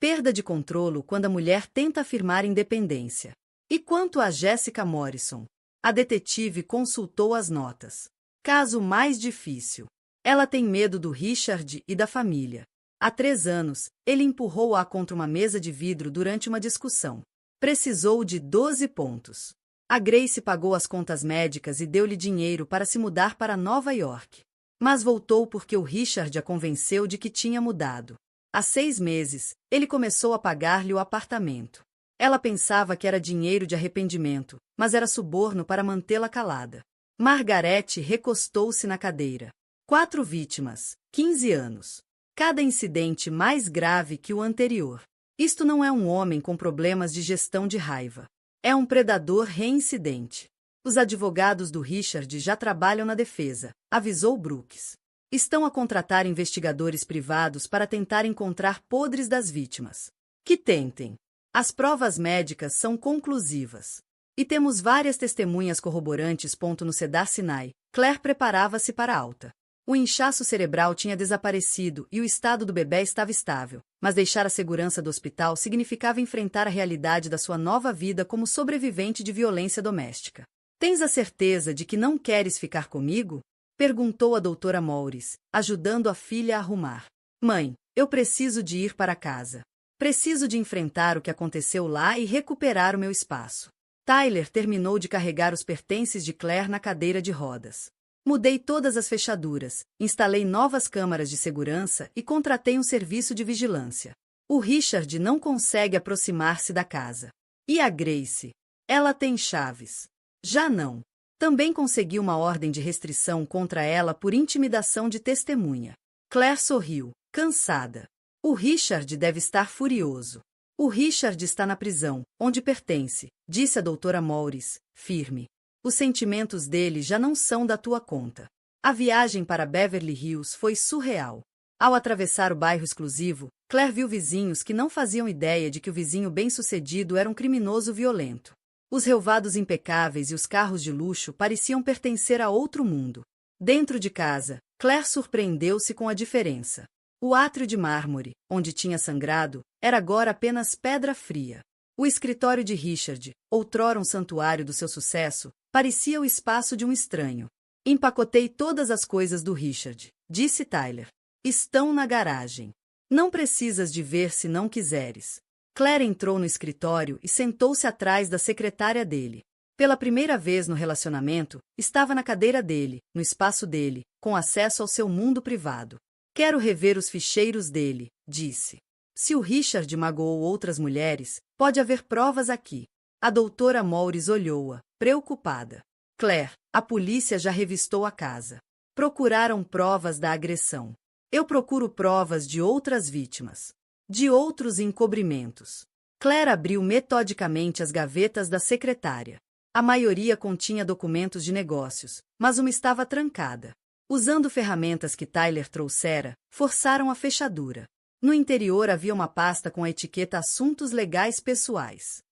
Perda de controlo quando a mulher tenta afirmar independência. E quanto a Jessica Morrison? A detetive consultou as notas. Caso mais difícil. Ela tem medo do Richard e da família. Há 3 anos, ele empurrou-a contra uma mesa de vidro durante uma discussão. Precisou de 12 pontos. A Grace pagou as contas médicas e deu-lhe dinheiro para se mudar para Nova York. Mas voltou porque o Richard a convenceu de que tinha mudado. Há 6 meses, ele começou a pagar-lhe o apartamento. Ela pensava que era dinheiro de arrependimento, mas era suborno para mantê-la calada. Margaret recostou-se na cadeira. 4 vítimas, 15 anos. Cada incidente mais grave que o anterior. Isto não é um homem com problemas de gestão de raiva. É um predador reincidente. Os advogados do Richard já trabalham na defesa, avisou Brooks. Estão a contratar investigadores privados para tentar encontrar podres das vítimas. Que tentem. As provas médicas são conclusivas. E temos várias testemunhas corroborantes. No Cedar Sinai, Claire preparava-se para a alta. O inchaço cerebral tinha desaparecido e o estado do bebê estava estável, mas deixar a segurança do hospital significava enfrentar a realidade da sua nova vida como sobrevivente de violência doméstica. Tens a certeza de que não queres ficar comigo? Perguntou a doutora Morris, ajudando a filha a arrumar. Mãe, eu preciso de ir para casa. Preciso de enfrentar o que aconteceu lá e recuperar o meu espaço. Tyler terminou de carregar os pertences de Claire na cadeira de rodas. Mudei todas as fechaduras, instalei novas câmaras de segurança e contratei um serviço de vigilância. O Richard não consegue aproximar-se da casa. E a Grace? Ela tem chaves. Já não. Também consegui uma ordem de restrição contra ela por intimidação de testemunha. Claire sorriu, cansada. O Richard deve estar furioso. O Richard está na prisão, onde pertence, disse a doutora Morris, firme. Os sentimentos dele já não são da tua conta. A viagem para Beverly Hills foi surreal. Ao atravessar o bairro exclusivo, Claire viu vizinhos que não faziam ideia de que o vizinho bem-sucedido era um criminoso violento. Os relvados impecáveis e os carros de luxo pareciam pertencer a outro mundo. Dentro de casa, Claire surpreendeu-se com a diferença. O átrio de mármore, onde tinha sangrado, era agora apenas pedra fria. O escritório de Richard, outrora um santuário do seu sucesso, parecia o espaço de um estranho. Empacotei todas as coisas do Richard, disse Tyler. Estão na garagem. Não precisas de ver se não quiseres. Claire entrou no escritório e sentou-se atrás da secretária dele. Pela primeira vez no relacionamento, estava na cadeira dele, no espaço dele, com acesso ao seu mundo privado. Quero rever os ficheiros dele, disse. Se o Richard magoou outras mulheres, pode haver provas aqui. A doutora Morris olhou-a, preocupada. Claire, a polícia já revistou a casa. Procuraram provas da agressão. Eu procuro provas de outras vítimas. De outros encobrimentos. Claire abriu metodicamente as gavetas da secretária. A maioria continha documentos de negócios, mas uma estava trancada. Usando ferramentas que Tyler trouxera, forçaram a fechadura. No interior havia uma pasta com a etiqueta Assuntos Legais Pessoais.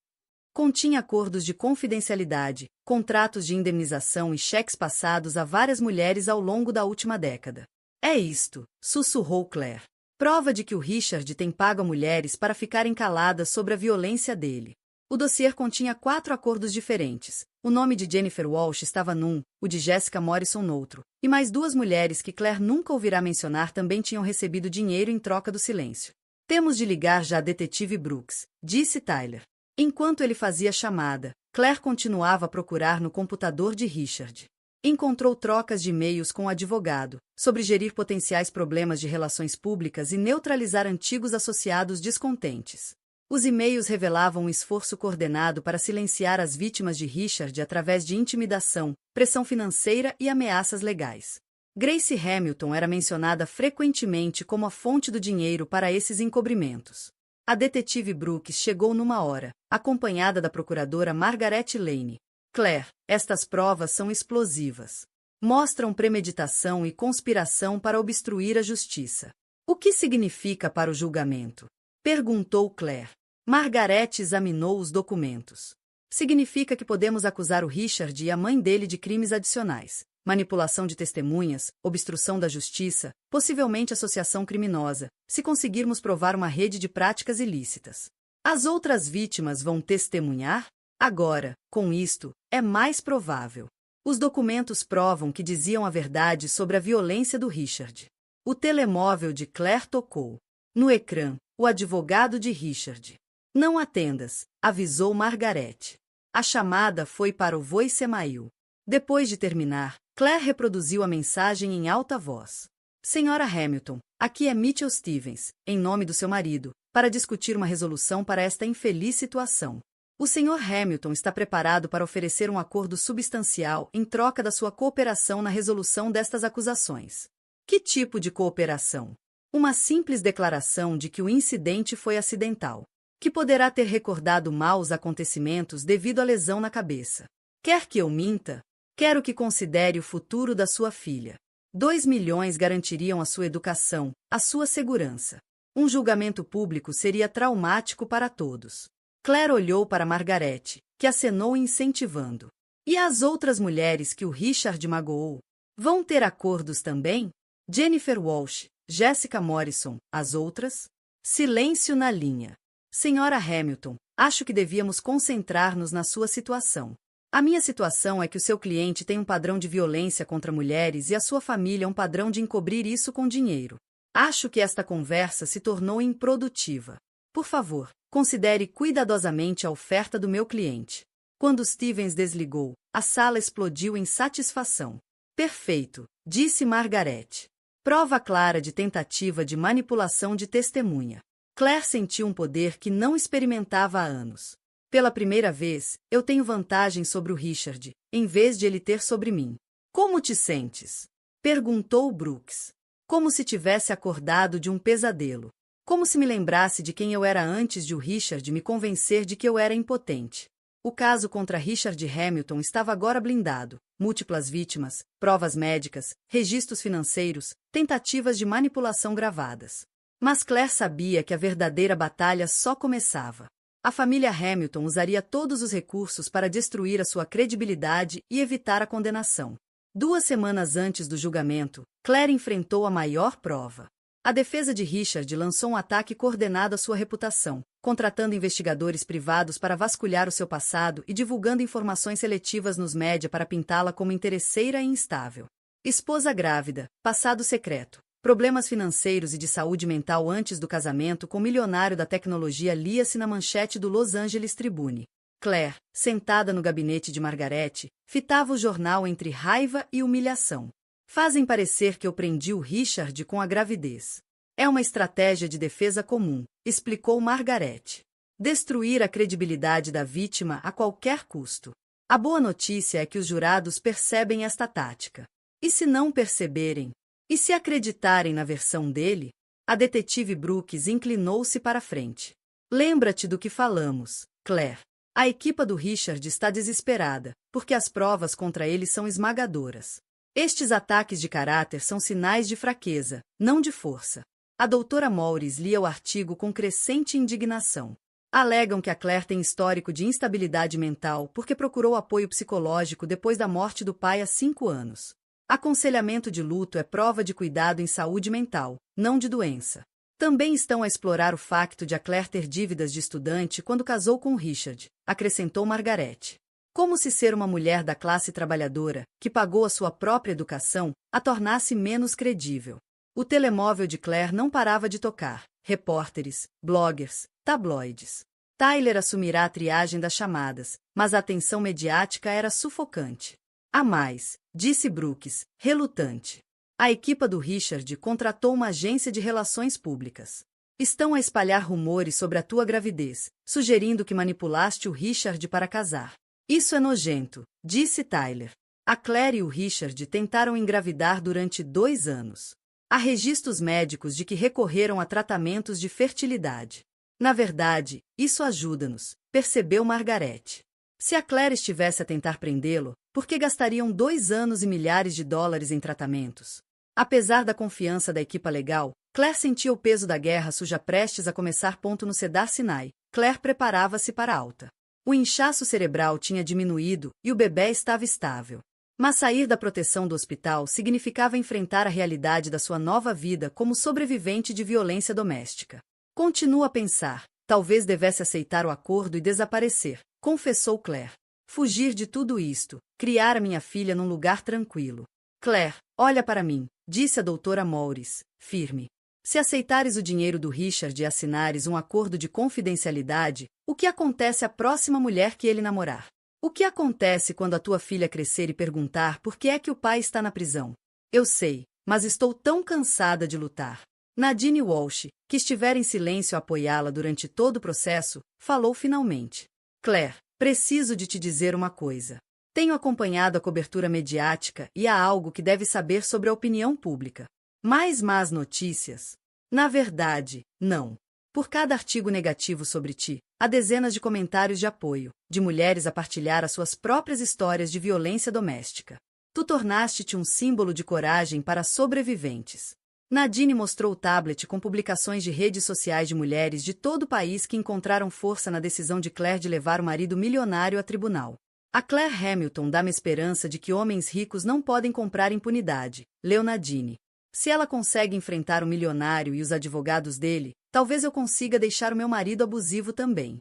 Continha acordos de confidencialidade, contratos de indenização e cheques passados a várias mulheres ao longo da última década. É isto, sussurrou Claire. Prova de que o Richard tem pago a mulheres para ficarem caladas sobre a violência dele. O dossiê continha 4 acordos diferentes. O nome de Jennifer Walsh estava num, o de Jessica Morrison noutro, e mais 2 mulheres que Claire nunca ouvirá mencionar também tinham recebido dinheiro em troca do silêncio. Temos de ligar já a detetive Brooks, disse Tyler. Enquanto ele fazia a chamada, Claire continuava a procurar no computador de Richard. Encontrou trocas de e-mails com o advogado, sobre gerir potenciais problemas de relações públicas e neutralizar antigos associados descontentes. Os e-mails revelavam um esforço coordenado para silenciar as vítimas de Richard através de intimidação, pressão financeira e ameaças legais. Grace Hamilton era mencionada frequentemente como a fonte do dinheiro para esses encobrimentos. A detetive Brooks chegou numa hora, acompanhada da procuradora Margaret Lane. Claire, estas provas são explosivas. Mostram premeditação e conspiração para obstruir a justiça. O que significa para o julgamento? Perguntou Claire. Margaret examinou os documentos. Significa que podemos acusar o Richard e a mãe dele de crimes adicionais. Manipulação de testemunhas, obstrução da justiça, possivelmente associação criminosa, se conseguirmos provar uma rede de práticas ilícitas. As outras vítimas vão testemunhar? Agora, com isto, é mais provável. Os documentos provam que diziam a verdade sobre a violência do Richard. O telemóvel de Claire tocou. No ecrã, o advogado de Richard. Não atendas, avisou Margaret. A chamada foi para o voicemail. Depois de terminar, Claire reproduziu a mensagem em alta voz. Senhora Hamilton, aqui é Mitchell Stevens, em nome do seu marido, para discutir uma resolução para esta infeliz situação. O Sr. Hamilton está preparado para oferecer um acordo substancial em troca da sua cooperação na resolução destas acusações. Que tipo de cooperação? Uma simples declaração de que o incidente foi acidental, que poderá ter recordado mal os acontecimentos devido à lesão na cabeça. Quer que eu minta? Quero que considere o futuro da sua filha. 2 milhões garantiriam a sua educação, a sua segurança. Um julgamento público seria traumático para todos. Claire olhou para Margaret, que acenou incentivando. E as outras mulheres que o Richard magoou? Vão ter acordos também? Jennifer Walsh, Jessica Morrison, as outras? Silêncio na linha. Senhora Hamilton, acho que devíamos concentrar-nos na sua situação. A minha situação é que o seu cliente tem um padrão de violência contra mulheres e a sua família um padrão de encobrir isso com dinheiro. Acho que esta conversa se tornou improdutiva. Por favor, considere cuidadosamente a oferta do meu cliente. Quando Stevens desligou, a sala explodiu em satisfação. Perfeito, disse Margaret. Prova clara de tentativa de manipulação de testemunha. Claire sentiu um poder que não experimentava há anos. Pela primeira vez, eu tenho vantagem sobre o Richard, em vez de ele ter sobre mim. Como te sentes? Perguntou Brooks. Como se tivesse acordado de um pesadelo. Como se me lembrasse de quem eu era antes de o Richard me convencer de que eu era impotente. O caso contra Richard Hamilton estava agora blindado. Múltiplas vítimas, provas médicas, registros financeiros, tentativas de manipulação gravadas. Mas Claire sabia que a verdadeira batalha só começava. A família Hamilton usaria todos os recursos para destruir a sua credibilidade e evitar a condenação. 2 semanas antes do julgamento, Claire enfrentou a maior prova. A defesa de Richard lançou um ataque coordenado à sua reputação, contratando investigadores privados para vasculhar o seu passado e divulgando informações seletivas nos média para pintá-la como interesseira e instável. Esposa grávida, passado secreto, problemas financeiros e de saúde mental antes do casamento com o milionário da tecnologia lia-se na manchete do Los Angeles Tribune. Claire, sentada no gabinete de Margaret, fitava o jornal entre raiva e humilhação. Fazem parecer que eu prendi o Richard com a gravidez. É uma estratégia de defesa comum, explicou Margaret. Destruir a credibilidade da vítima a qualquer custo. A boa notícia é que os jurados percebem esta tática. E se não perceberem? E se acreditarem na versão dele? A detetive Brooks inclinou-se para a frente. Lembra-te do que falamos, Claire. A equipa do Richard está desesperada, porque as provas contra ele são esmagadoras. Estes ataques de caráter são sinais de fraqueza, não de força. A doutora Morris lia o artigo com crescente indignação. Alegam que a Claire tem histórico de instabilidade mental porque procurou apoio psicológico depois da morte do pai há 5 anos. Aconselhamento de luto é prova de cuidado em saúde mental, não de doença. Também estão a explorar o facto de a Claire ter dívidas de estudante quando casou com Richard, acrescentou Margaret. Como se ser uma mulher da classe trabalhadora, que pagou a sua própria educação, a tornasse menos credível. O telemóvel de Claire não parava de tocar. Repórteres, bloggers, tabloides. Tyler assumirá a triagem das chamadas, mas a atenção mediática era sufocante. A mais, disse Brooks, relutante. A equipa do Richard contratou uma agência de relações públicas. Estão a espalhar rumores sobre a tua gravidez, sugerindo que manipulaste o Richard para casar. Isso é nojento, disse Tyler. A Claire e o Richard tentaram engravidar durante 2 anos. Há registros médicos de que recorreram a tratamentos de fertilidade. Na verdade, isso ajuda-nos, percebeu Margaret. Se a Claire estivesse a tentar prendê-lo, por que gastariam 2 anos e milhares de dólares em tratamentos? Apesar da confiança da equipa legal, Claire sentia o peso da guerra suja prestes a começar. No Cedar Sinai, Claire preparava-se para alta. O inchaço cerebral tinha diminuído e o bebê estava estável. Mas sair da proteção do hospital significava enfrentar a realidade da sua nova vida como sobrevivente de violência doméstica. Continua a pensar, talvez devesse aceitar o acordo e desaparecer, confessou Claire. Fugir de tudo isto, criar a minha filha num lugar tranquilo. Claire, olha para mim, disse a doutora Morris, firme. Se aceitares o dinheiro do Richard e assinares um acordo de confidencialidade, o que acontece à próxima mulher que ele namorar? O que acontece quando a tua filha crescer e perguntar por que é que o pai está na prisão? Eu sei, mas estou tão cansada de lutar. Nadine Walsh, que estivera em silêncio a apoiá-la durante todo o processo, falou finalmente. Claire, preciso de te dizer uma coisa. Tenho acompanhado a cobertura mediática e há algo que deve saber sobre a opinião pública. Mais más notícias? Na verdade, não. Por cada artigo negativo sobre ti, há dezenas de comentários de apoio, de mulheres a partilhar as suas próprias histórias de violência doméstica. Tu tornaste-te um símbolo de coragem para sobreviventes. Nadine mostrou o tablet com publicações de redes sociais de mulheres de todo o país que encontraram força na decisão de Claire de levar o marido milionário a tribunal. A Claire Hamilton dá-me esperança de que homens ricos não podem comprar impunidade, leu Nadine. Se ela consegue enfrentar o milionário e os advogados dele, talvez eu consiga deixar o meu marido abusivo também.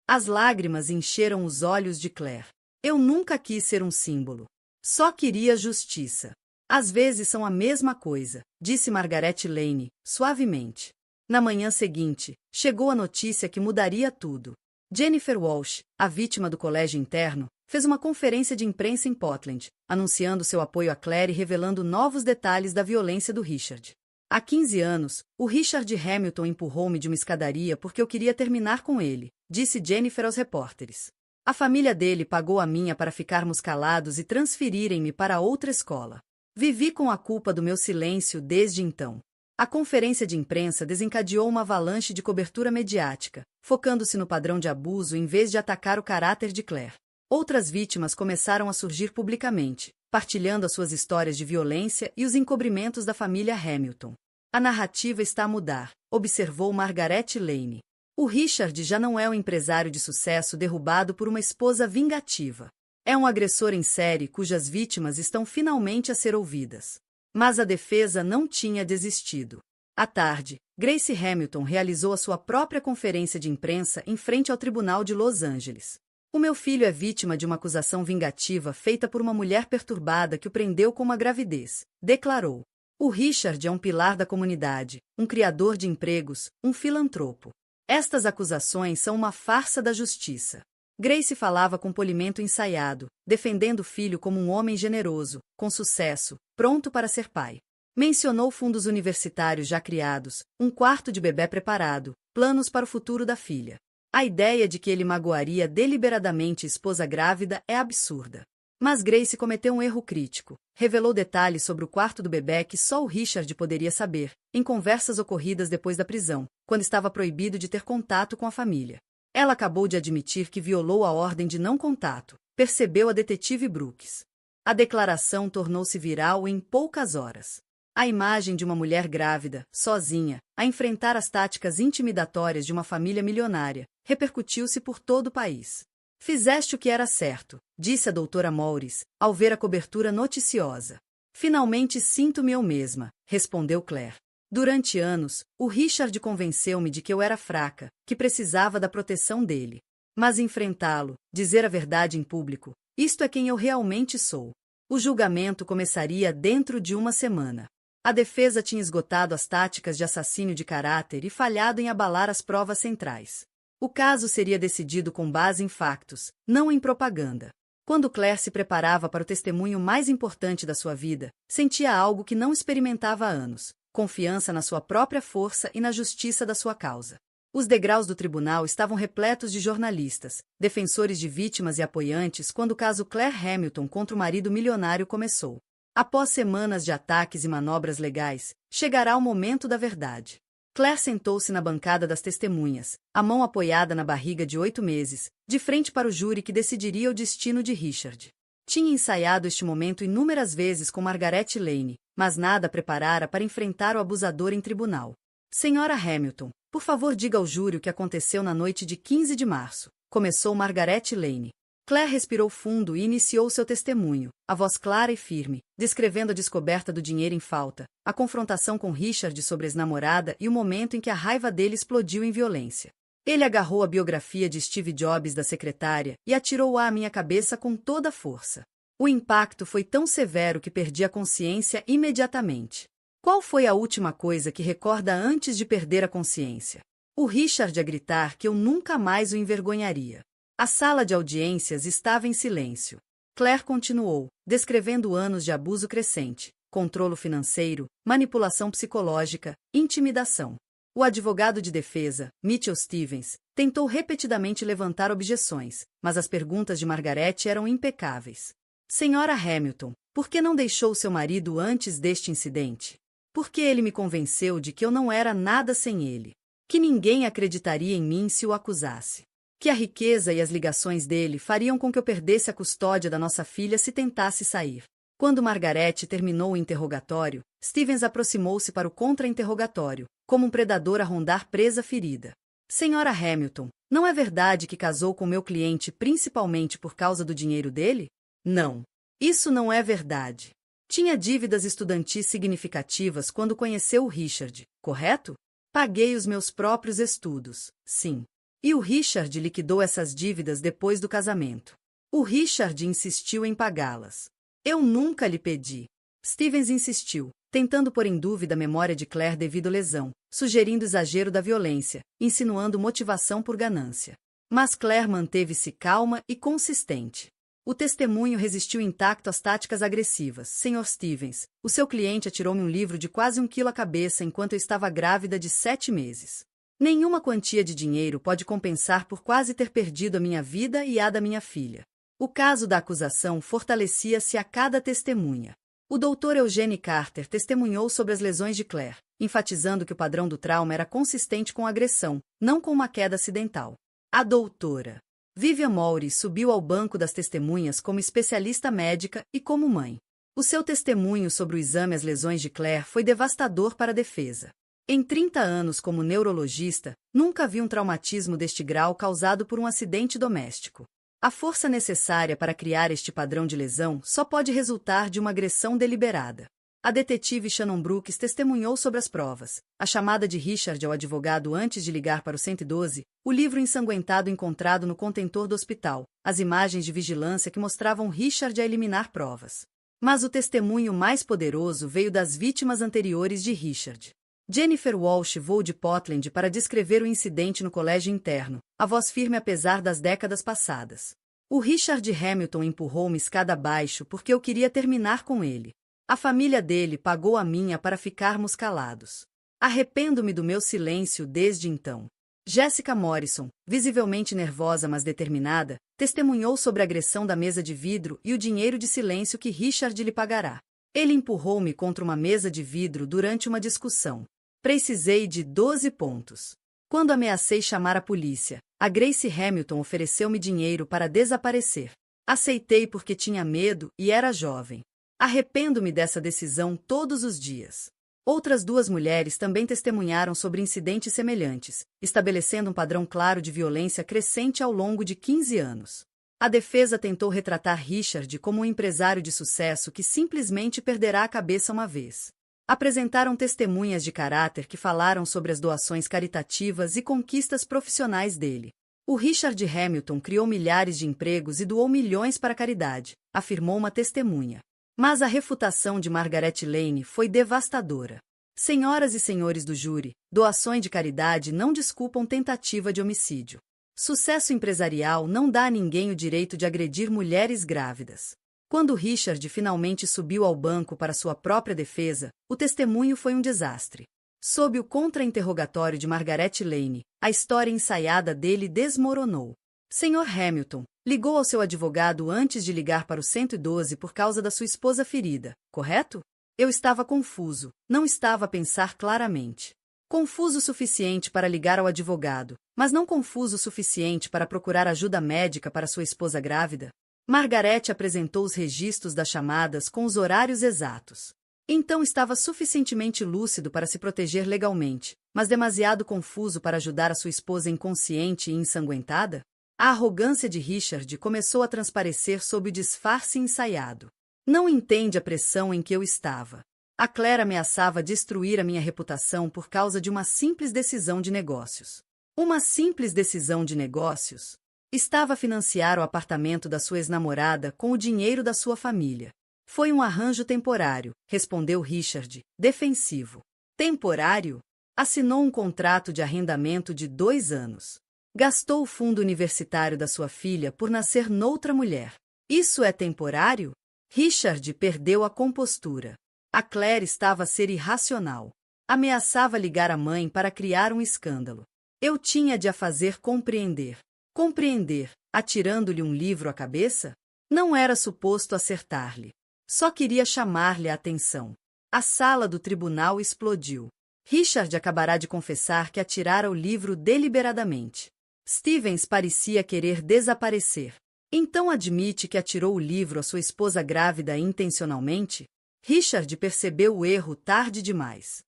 As lágrimas encheram os olhos de Claire. Eu nunca quis ser um símbolo. Só queria justiça. Às vezes são a mesma coisa, disse Margaret Lane, suavemente. Na manhã seguinte, chegou a notícia que mudaria tudo. Jennifer Walsh, a vítima do colégio interno, fez uma conferência de imprensa em Portland, anunciando seu apoio a Claire e revelando novos detalhes da violência do Richard. Há 15 anos, o Richard Hamilton empurrou-me de uma escadaria porque eu queria terminar com ele, disse Jennifer aos repórteres. A família dele pagou a minha para ficarmos calados e transferirem-me para outra escola. Vivi com a culpa do meu silêncio desde então. A conferência de imprensa desencadeou uma avalanche de cobertura mediática, focando-se no padrão de abuso em vez de atacar o caráter de Claire. Outras vítimas começaram a surgir publicamente, partilhando as suas histórias de violência e os encobrimentos da família Hamilton. A narrativa está a mudar, observou Margaret Lane. O Richard já não é um empresário de sucesso derrubado por uma esposa vingativa. É um agressor em série cujas vítimas estão finalmente a ser ouvidas. Mas a defesa não tinha desistido. À tarde, Grace Hamilton realizou a sua própria conferência de imprensa em frente ao Tribunal de Los Angeles. O meu filho é vítima de uma acusação vingativa feita por uma mulher perturbada que o prendeu com uma gravidez, declarou. O Richard é um pilar da comunidade, um criador de empregos, um filantropo. Estas acusações são uma farsa da justiça. Grace falava com polimento ensaiado, defendendo o filho como um homem generoso, com sucesso, pronto para ser pai. Mencionou fundos universitários já criados, um quarto de bebê preparado, planos para o futuro da filha. A ideia de que ele magoaria deliberadamente esposa grávida é absurda. Mas Grace cometeu um erro crítico. Revelou detalhes sobre o quarto do bebê que só o Richard poderia saber, em conversas ocorridas depois da prisão, quando estava proibido de ter contato com a família. Ela acabou de admitir que violou a ordem de não contato, percebeu a detetive Brooks. A declaração tornou-se viral em poucas horas. A imagem de uma mulher grávida, sozinha, a enfrentar as táticas intimidatórias de uma família milionária, repercutiu-se por todo o país. Fizeste o que era certo, disse a doutora Morris, ao ver a cobertura noticiosa. Finalmente sinto-me eu mesma, respondeu Claire. Durante anos, o Richard convenceu-me de que eu era fraca, que precisava da proteção dele. Mas enfrentá-lo, dizer a verdade em público, isto é quem eu realmente sou. O julgamento começaria dentro de uma semana. A defesa tinha esgotado as táticas de assassínio de caráter e falhado em abalar as provas centrais. O caso seria decidido com base em factos, não em propaganda. Quando Claire se preparava para o testemunho mais importante da sua vida, sentia algo que não experimentava há anos: confiança na sua própria força e na justiça da sua causa. Os degraus do tribunal estavam repletos de jornalistas, defensores de vítimas e apoiantes quando o caso Claire Hamilton contra o marido milionário começou. Após semanas de ataques e manobras legais, chegará o momento da verdade. Claire sentou-se na bancada das testemunhas, a mão apoiada na barriga de 8 meses, de frente para o júri que decidiria o destino de Richard. Tinha ensaiado este momento inúmeras vezes com Margaret Lane, mas nada preparara para enfrentar o abusador em tribunal. Senhora Hamilton, por favor diga ao júri o que aconteceu na noite de 15 de março, começou Margaret Lane. Claire respirou fundo e iniciou seu testemunho, a voz clara e firme, descrevendo a descoberta do dinheiro em falta, a confrontação com Richard sobre a ex-namorada e o momento em que a raiva dele explodiu em violência. Ele agarrou a biografia de Steve Jobs da secretária e atirou-a à minha cabeça com toda a força. O impacto foi tão severo que perdi a consciência imediatamente. Qual foi a última coisa que recorda antes de perder a consciência? O Richard a gritar que eu nunca mais o envergonharia. A sala de audiências estava em silêncio. Claire continuou, descrevendo anos de abuso crescente, controle financeiro, manipulação psicológica, intimidação. O advogado de defesa, Mitchell Stevens, tentou repetidamente levantar objeções, mas as perguntas de Margaret eram impecáveis. Senhora Hamilton, por que não deixou seu marido antes deste incidente? Por que ele me convenceu de que eu não era nada sem ele? Que ninguém acreditaria em mim se o acusasse? Que a riqueza e as ligações dele fariam com que eu perdesse a custódia da nossa filha se tentasse sair? Quando Margaret terminou o interrogatório, Stevens aproximou-se para o contra-interrogatório, como um predador a rondar presa ferida. Senhora Hamilton, não é verdade que casou com meu cliente principalmente por causa do dinheiro dele? Não. Isso não é verdade. Tinha dívidas estudantis significativas quando conheceu o Richard, correto? Paguei os meus próprios estudos, sim. E o Richard liquidou essas dívidas depois do casamento. O Richard insistiu em pagá-las. Eu nunca lhe pedi. Stevens insistiu, tentando pôr em dúvida a memória de Claire devido à lesão, sugerindo exagero da violência, insinuando motivação por ganância. Mas Claire manteve-se calma e consistente. O testemunho resistiu intacto às táticas agressivas. Sr. Stevens, o seu cliente atirou-me um livro de quase 1 quilo à cabeça enquanto eu estava grávida de 7 meses. Nenhuma quantia de dinheiro pode compensar por quase ter perdido a minha vida e a da minha filha. O caso da acusação fortalecia-se a cada testemunha. O Dr. Eugene Carter testemunhou sobre as lesões de Claire, enfatizando que o padrão do trauma era consistente com agressão, não com uma queda acidental. A doutora Vivian Maury subiu ao banco das testemunhas como especialista médica e como mãe. O seu testemunho sobre o exame às lesões de Claire foi devastador para a defesa. Em 30 anos como neurologista, nunca vi um traumatismo deste grau causado por um acidente doméstico. A força necessária para criar este padrão de lesão só pode resultar de uma agressão deliberada. A detetive Shannon Brooks testemunhou sobre as provas, a chamada de Richard ao advogado antes de ligar para o 112, o livro ensanguentado encontrado no contentor do hospital, as imagens de vigilância que mostravam Richard a eliminar provas. Mas o testemunho mais poderoso veio das vítimas anteriores de Richard. Jennifer Walsh voou de Portland para descrever o incidente no colégio interno, a voz firme apesar das décadas passadas. O Richard Hamilton empurrou-me escada abaixo porque eu queria terminar com ele. A família dele pagou a minha para ficarmos calados. Arrependo-me do meu silêncio desde então. Jessica Morrison, visivelmente nervosa mas determinada, testemunhou sobre a agressão da mesa de vidro e o dinheiro de silêncio que Richard lhe pagará. Ele empurrou-me contra uma mesa de vidro durante uma discussão. Precisei de 12 pontos. Quando ameacei chamar a polícia, a Grace Hamilton ofereceu-me dinheiro para desaparecer. Aceitei porque tinha medo e era jovem. Arrependo-me dessa decisão todos os dias. Outras 2 mulheres também testemunharam sobre incidentes semelhantes, estabelecendo um padrão claro de violência crescente ao longo de 15 anos. A defesa tentou retratar Richard como um empresário de sucesso que simplesmente perderá a cabeça uma vez. Apresentaram testemunhas de caráter que falaram sobre as doações caritativas e conquistas profissionais dele. O Richard Hamilton criou milhares de empregos e doou milhões para a caridade, afirmou uma testemunha. Mas a refutação de Margaret Lane foi devastadora. Senhoras e senhores do júri, doações de caridade não desculpam tentativa de homicídio. Sucesso empresarial não dá a ninguém o direito de agredir mulheres grávidas. Quando Richard finalmente subiu ao banco para sua própria defesa, o testemunho foi um desastre. Sob o contra-interrogatório de Margaret Lane, a história ensaiada dele desmoronou. Sr. Hamilton, ligou ao seu advogado antes de ligar para o 112 por causa da sua esposa ferida, correto? Eu estava confuso, não estava a pensar claramente. Confuso o suficiente para ligar ao advogado, mas não confuso o suficiente para procurar ajuda médica para sua esposa grávida. Margaret apresentou os registros das chamadas com os horários exatos. Então estava suficientemente lúcido para se proteger legalmente, mas demasiado confuso para ajudar a sua esposa inconsciente e ensanguentada? A arrogância de Richard começou a transparecer sob o disfarce ensaiado. Não entende a pressão em que eu estava. A Claire ameaçava destruir a minha reputação por causa de uma simples decisão de negócios. Uma simples decisão de negócios. Estava a financiar o apartamento da sua ex-namorada com o dinheiro da sua família. Foi um arranjo temporário, respondeu Richard, defensivo. Temporário? Assinou um contrato de arrendamento de 2 anos. Gastou o fundo universitário da sua filha por nascer noutra mulher. Isso é temporário? Richard perdeu a compostura. A Claire estava a ser irracional. Ameaçava ligar a mãe para criar um escândalo. Eu tinha de a fazer compreender. Compreender, atirando-lhe um livro à cabeça? Não era suposto acertar-lhe. Só queria chamar-lhe a atenção. A sala do tribunal explodiu. Richard acabará de confessar que atirara o livro deliberadamente. Stevens parecia querer desaparecer. Então admite que atirou o livro à sua esposa grávida intencionalmente? Richard percebeu o erro tarde demais.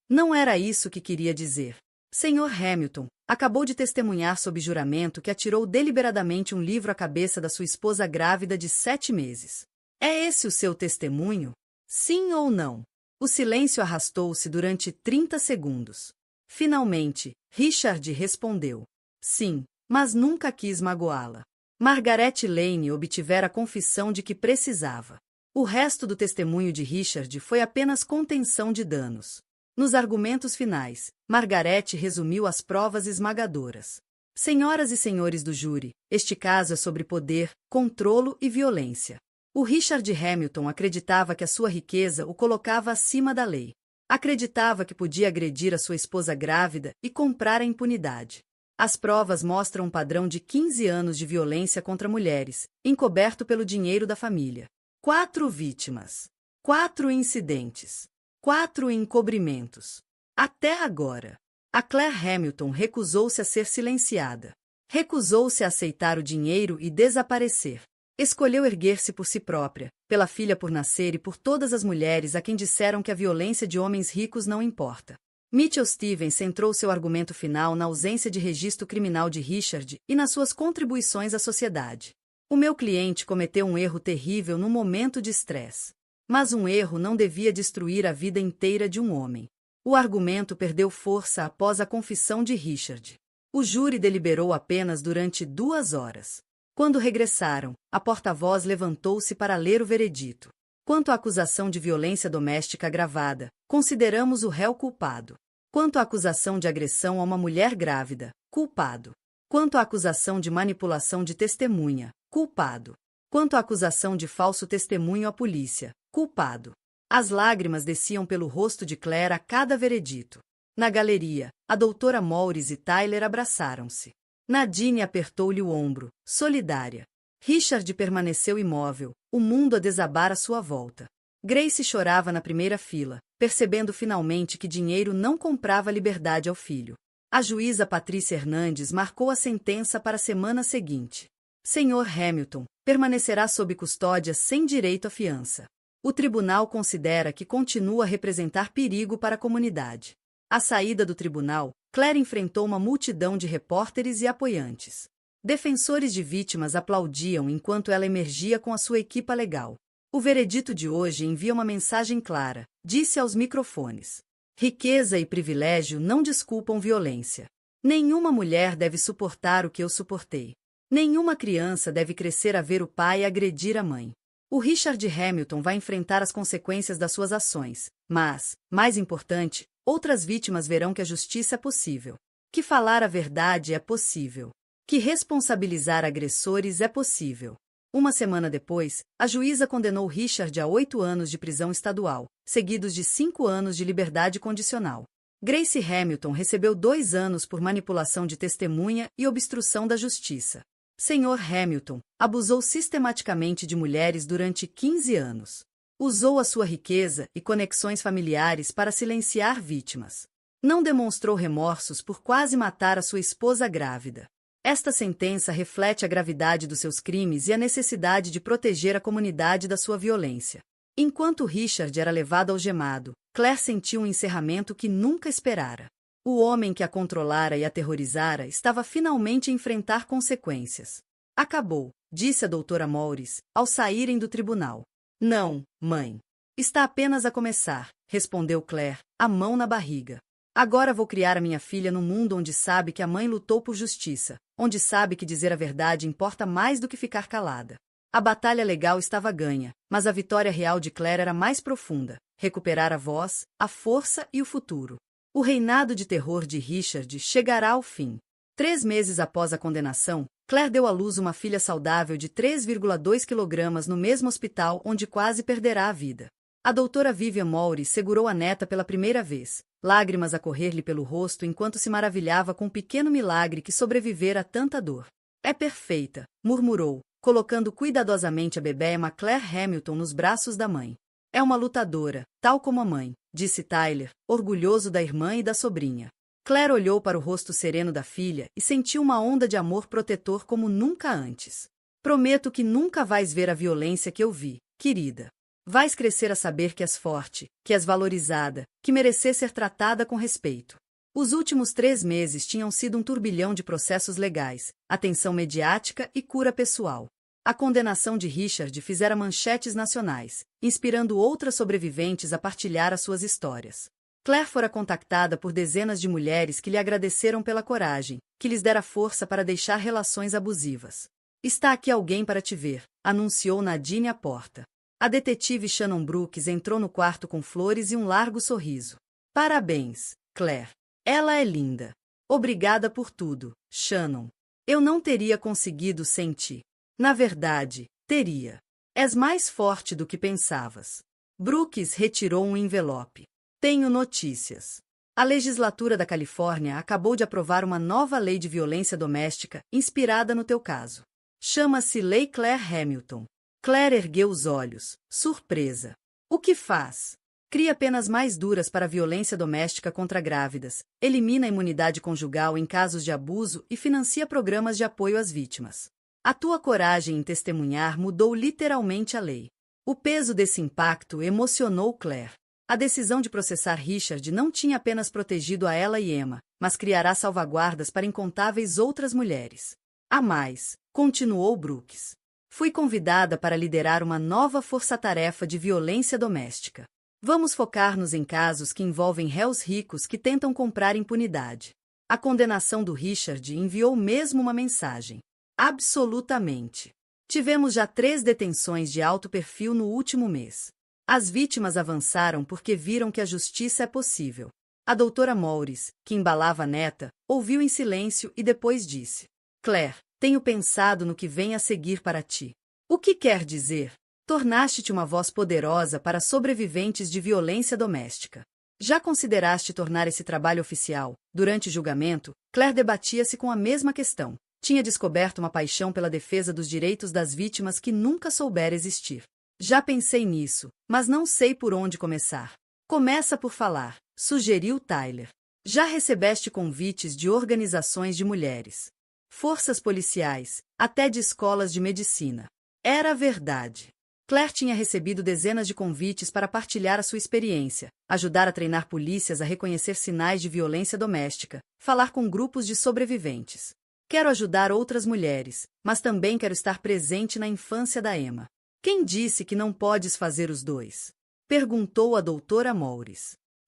Não era isso que queria dizer. Sr. Hamilton acabou de testemunhar sob juramento que atirou deliberadamente um livro à cabeça da sua esposa grávida de 7 meses. É esse o seu testemunho? Sim ou não? O silêncio arrastou-se durante 30 segundos. Finalmente, Richard respondeu. Sim, mas nunca quis magoá-la. Margaret Lane obtivera a confissão de que precisava. O resto do testemunho de Richard foi apenas contenção de danos. Nos argumentos finais, Margaret resumiu as provas esmagadoras. Senhoras e senhores do júri, este caso é sobre poder, controlo e violência. O Richard Hamilton acreditava que a sua riqueza o colocava acima da lei. Acreditava que podia agredir a sua esposa grávida e comprar a impunidade. As provas mostram um padrão de 15 anos de violência contra mulheres, encoberto pelo dinheiro da família. 4 vítimas. 4 incidentes. 4 encobrimentos. Até agora. A Claire Hamilton recusou-se a ser silenciada. Recusou-se a aceitar o dinheiro e desaparecer. Escolheu erguer-se por si própria, pela filha por nascer e por todas as mulheres a quem disseram que a violência de homens ricos não importa. Mitchell Stevens centrou seu argumento final na ausência de registro criminal de Richard e nas suas contribuições à sociedade. O meu cliente cometeu um erro terrível num momento de estresse. Mas um erro não devia destruir a vida inteira de um homem. O argumento perdeu força após a confissão de Richard. O júri deliberou apenas durante 2 horas. Quando regressaram, a porta-voz levantou-se para ler o veredito. Quanto à acusação de violência doméstica agravada, consideramos o réu culpado. Quanto à acusação de agressão a uma mulher grávida, culpado. Quanto à acusação de manipulação de testemunha, culpado. Quanto à acusação de falso testemunho à polícia, culpado. As lágrimas desciam pelo rosto de Claire a cada veredito. Na galeria, a doutora Morris e Tyler abraçaram-se. Nadine apertou-lhe o ombro, solidária. Richard permaneceu imóvel, o mundo a desabar à sua volta. Grace chorava na primeira fila, percebendo finalmente que dinheiro não comprava liberdade ao filho. A juíza Patrícia Hernandes marcou a sentença para a semana seguinte. Sr. Hamilton permanecerá sob custódia sem direito à fiança. O tribunal considera que continua a representar perigo para a comunidade. À saída do tribunal, Claire enfrentou uma multidão de repórteres e apoiantes. Defensores de vítimas aplaudiam enquanto ela emergia com a sua equipa legal. O veredito de hoje envia uma mensagem clara, disse aos microfones. Riqueza e privilégio não desculpam violência. Nenhuma mulher deve suportar o que eu suportei. Nenhuma criança deve crescer a ver o pai agredir a mãe. O Richard Hamilton vai enfrentar as consequências das suas ações, mas, mais importante, outras vítimas verão que a justiça é possível. Que falar a verdade é possível. Que responsabilizar agressores é possível. Uma semana depois, a juíza condenou Richard a 8 anos de prisão estadual, seguidos de 5 anos de liberdade condicional. Grace Hamilton recebeu 2 anos por manipulação de testemunha e obstrução da justiça. Sr. Hamilton abusou sistematicamente de mulheres durante 15 anos. Usou a sua riqueza e conexões familiares para silenciar vítimas. Não demonstrou remorsos por quase matar a sua esposa grávida. Esta sentença reflete a gravidade dos seus crimes e a necessidade de proteger a comunidade da sua violência. Enquanto Richard era levado algemado, Claire sentiu um encerramento que nunca esperara. O homem que a controlara e aterrorizara estava finalmente a enfrentar consequências. Acabou, disse a doutora Morris, ao saírem do tribunal. Não, mãe. Está apenas a começar, respondeu Claire, a mão na barriga. Agora vou criar a minha filha num mundo onde sabe que a mãe lutou por justiça, onde sabe que dizer a verdade importa mais do que ficar calada. A batalha legal estava ganha, mas a vitória real de Claire era mais profunda: recuperar a voz, a força e o futuro. O reinado de terror de Richard chegará ao fim. 3 meses após a condenação, Claire deu à luz uma filha saudável de 3,2 kg no mesmo hospital onde quase perderá a vida. A doutora Vivian Mowry segurou a neta pela primeira vez, lágrimas a correr-lhe pelo rosto enquanto se maravilhava com o pequeno milagre que sobrevivera a tanta dor. É perfeita, murmurou, colocando cuidadosamente a bebê Claire Hamilton nos braços da mãe. É uma lutadora, tal como a mãe, disse Tyler, orgulhoso da irmã e da sobrinha. Claire olhou para o rosto sereno da filha e sentiu uma onda de amor protetor como nunca antes. Prometo que nunca vais ver a violência que eu vi, querida. Vais crescer a saber que és forte, que és valorizada, que mereces ser tratada com respeito. Os últimos 3 meses tinham sido um turbilhão de processos legais, atenção mediática e cura pessoal. A condenação de Richard fizera manchetes nacionais, inspirando outras sobreviventes a partilhar as suas histórias. Claire fora contactada por dezenas de mulheres que lhe agradeceram pela coragem, que lhes dera força para deixar relações abusivas. Está aqui alguém para te ver, anunciou Nadine à porta. A detetive Shannon Brooks entrou no quarto com flores e um largo sorriso. Parabéns, Claire. Ela é linda. Obrigada por tudo, Shannon. Eu não teria conseguido sem ti. Na verdade, teria. És mais forte do que pensavas. Brooks retirou um envelope. Tenho notícias. A legislatura da Califórnia acabou de aprovar uma nova lei de violência doméstica inspirada no teu caso. Chama-se Lei Claire Hamilton. Claire ergueu os olhos, surpresa. O que faz? Cria penas mais duras para a violência doméstica contra grávidas, elimina a imunidade conjugal em casos de abuso e financia programas de apoio às vítimas. A tua coragem em testemunhar mudou literalmente a lei. O peso desse impacto emocionou Claire. A decisão de processar Richard não tinha apenas protegido a ela e Emma, mas criará salvaguardas para incontáveis outras mulheres. A mais, continuou Brooks. Fui convidada para liderar uma nova força-tarefa de violência doméstica. Vamos focar-nos em casos que envolvem réus ricos que tentam comprar impunidade. A condenação do Richard enviou mesmo uma mensagem. Absolutamente. Tivemos já 3 detenções de alto perfil no último mês. As vítimas avançaram porque viram que a justiça é possível. A doutora Mowry, que embalava a neta, ouviu em silêncio e depois disse: Claire, tenho pensado no que vem a seguir para ti. O que quer dizer? Tornaste-te uma voz poderosa para sobreviventes de violência doméstica. Já consideraste tornar esse trabalho oficial? Durante o julgamento, Claire debatia-se com a mesma questão. Tinha descoberto uma paixão pela defesa dos direitos das vítimas que nunca soubera existir. Já pensei nisso, mas não sei por onde começar. Começa por falar, sugeriu Tyler. Já recebeste convites de organizações de mulheres, forças policiais, até de escolas de medicina. Era verdade. Claire tinha recebido dezenas de convites para partilhar a sua experiência, ajudar a treinar polícias a reconhecer sinais de violência doméstica, falar com grupos de sobreviventes. Quero ajudar outras mulheres, mas também quero estar presente na infância da Emma. Quem disse que não podes fazer os dois? Perguntou a doutora Mowry.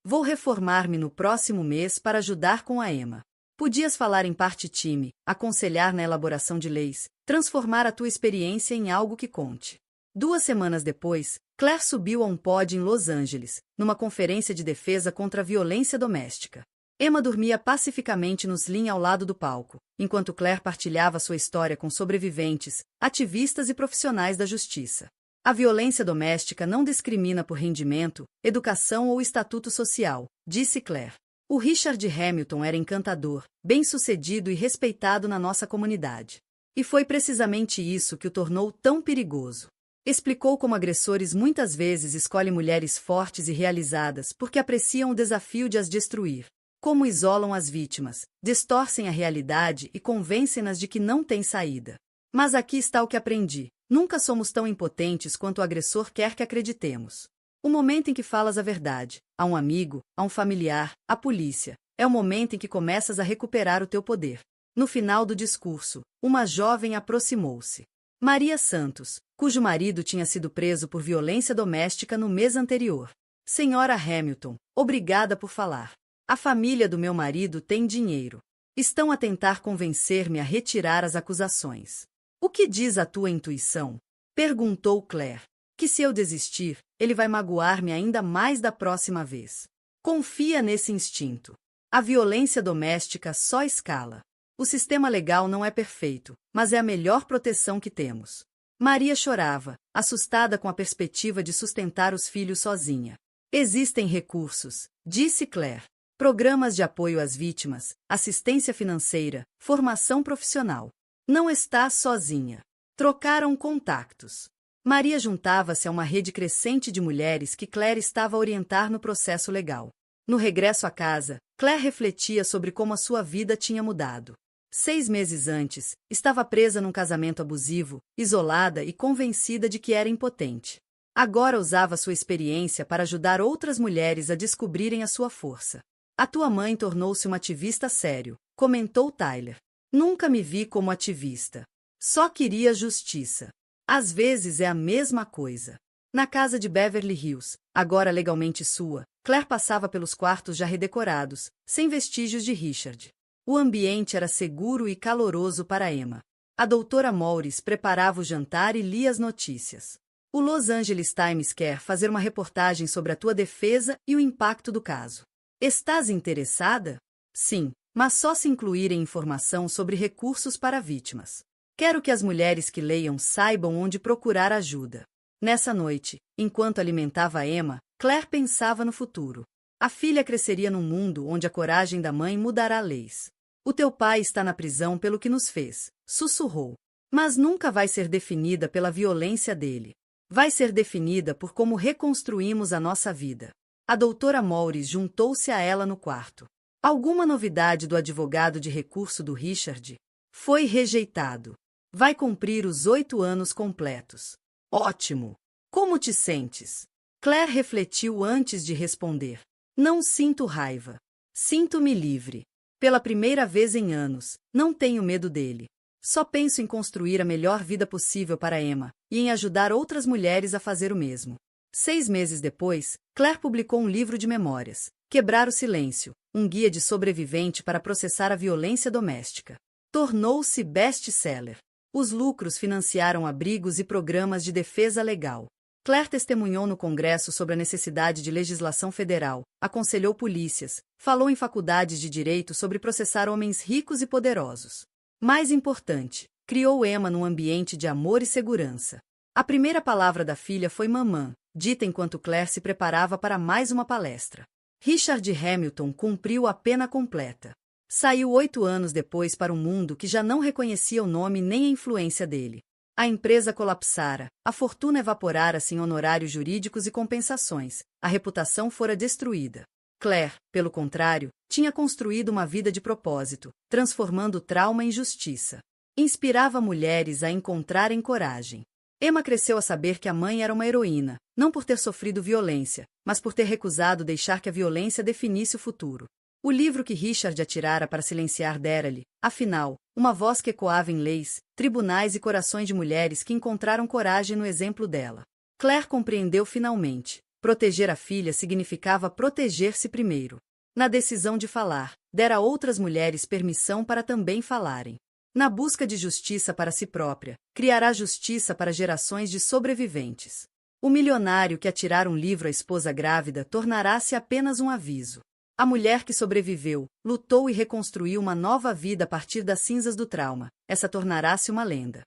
Vou reformar-me no próximo mês para ajudar com a Emma. Podias falar em parte-time, aconselhar na elaboração de leis, transformar a tua experiência em algo que conte. 2 semanas depois, Claire subiu a um pódio em Los Angeles, numa conferência de defesa contra a violência doméstica. Emma dormia pacificamente no sling ao lado do palco, enquanto Claire partilhava sua história com sobreviventes, ativistas e profissionais da justiça. A violência doméstica não discrimina por rendimento, educação ou estatuto social, disse Claire. O Richard Hamilton era encantador, bem-sucedido e respeitado na nossa comunidade. E foi precisamente isso que o tornou tão perigoso. Explicou como agressores muitas vezes escolhem mulheres fortes e realizadas porque apreciam o desafio de as destruir. Como isolam as vítimas, distorcem a realidade e convencem-nas de que não tem saída. Mas aqui está o que aprendi. Nunca somos tão impotentes quanto o agressor quer que acreditemos. O momento em que falas a verdade, a um amigo, a um familiar, à polícia, é o momento em que começas a recuperar o teu poder. No final do discurso, uma jovem aproximou-se. Maria Santos, cujo marido tinha sido preso por violência doméstica no mês anterior. Senhora Hamilton, obrigada por falar. A família do meu marido tem dinheiro. Estão a tentar convencer-me a retirar as acusações. O que diz a tua intuição? Perguntou Claire. Que se eu desistir, ele vai magoar-me ainda mais da próxima vez. Confia nesse instinto. A violência doméstica só escala. O sistema legal não é perfeito, mas é a melhor proteção que temos. Maria chorava, assustada com a perspectiva de sustentar os filhos sozinha. Existem recursos, disse Claire. Programas de apoio às vítimas, assistência financeira, formação profissional. Não estás sozinha. Trocaram contactos. Maria juntava-se a uma rede crescente de mulheres que Claire estava a orientar no processo legal. No regresso à casa, Claire refletia sobre como a sua vida tinha mudado. 6 meses antes, estava presa num casamento abusivo, isolada e convencida de que era impotente. Agora usava sua experiência para ajudar outras mulheres a descobrirem a sua força. A tua mãe tornou-se uma ativista sério, comentou Tyler. Nunca me vi como ativista. Só queria justiça. Às vezes é a mesma coisa. Na casa de Beverly Hills, agora legalmente sua, Claire passava pelos quartos já redecorados, sem vestígios de Richard. O ambiente era seguro e caloroso para Emma. A doutora Morris preparava o jantar e lia as notícias. O Los Angeles Times quer fazer uma reportagem sobre a tua defesa e o impacto do caso. Estás interessada? Sim, mas só se incluírem informação sobre recursos para vítimas. Quero que as mulheres que leiam saibam onde procurar ajuda. Nessa noite, enquanto alimentava Emma, Claire pensava no futuro. A filha cresceria num mundo onde a coragem da mãe mudará leis. O teu pai está na prisão pelo que nos fez, sussurrou. Mas nunca vai ser definida pela violência dele. Vai ser definida por como reconstruímos a nossa vida. A doutora Morris juntou-se a ela no quarto. Alguma novidade do advogado de recurso do Richard? Foi rejeitado. Vai cumprir os 8 anos completos. Ótimo! Como te sentes? Claire refletiu antes de responder. Não sinto raiva. Sinto-me livre. Pela primeira vez em anos, não tenho medo dele. Só penso em construir a melhor vida possível para Emma e em ajudar outras mulheres a fazer o mesmo. 6 meses depois, Claire publicou um livro de memórias, Quebrar o Silêncio, um guia de sobrevivente para processar a violência doméstica. Tornou-se best-seller. Os lucros financiaram abrigos e programas de defesa legal. Claire testemunhou no Congresso sobre a necessidade de legislação federal, aconselhou polícias, falou em faculdades de direito sobre processar homens ricos e poderosos. Mais importante, criou Emma num ambiente de amor e segurança. A primeira palavra da filha foi mamã, dita enquanto Claire se preparava para mais uma palestra. Richard Hamilton cumpriu a pena completa. Saiu 8 anos depois para um mundo que já não reconhecia o nome nem a influência dele. A empresa colapsara, a fortuna evaporara-se em honorários jurídicos e compensações, a reputação fora destruída. Claire, pelo contrário, tinha construído uma vida de propósito, transformando trauma em justiça. Inspirava mulheres a encontrarem coragem. Emma cresceu a saber que a mãe era uma heroína, não por ter sofrido violência, mas por ter recusado deixar que a violência definisse o futuro. O livro que Richard atirara para silenciar dera-lhe, afinal, uma voz que ecoava em leis, tribunais e corações de mulheres que encontraram coragem no exemplo dela. Claire compreendeu finalmente. Proteger a filha significava proteger-se primeiro. Na decisão de falar, dera a outras mulheres permissão para também falarem. Na busca de justiça para si própria, criará justiça para gerações de sobreviventes. O milionário que atirar um livro à esposa grávida tornará-se apenas um aviso. A mulher que sobreviveu, lutou e reconstruiu uma nova vida a partir das cinzas do trauma, essa tornará-se uma lenda.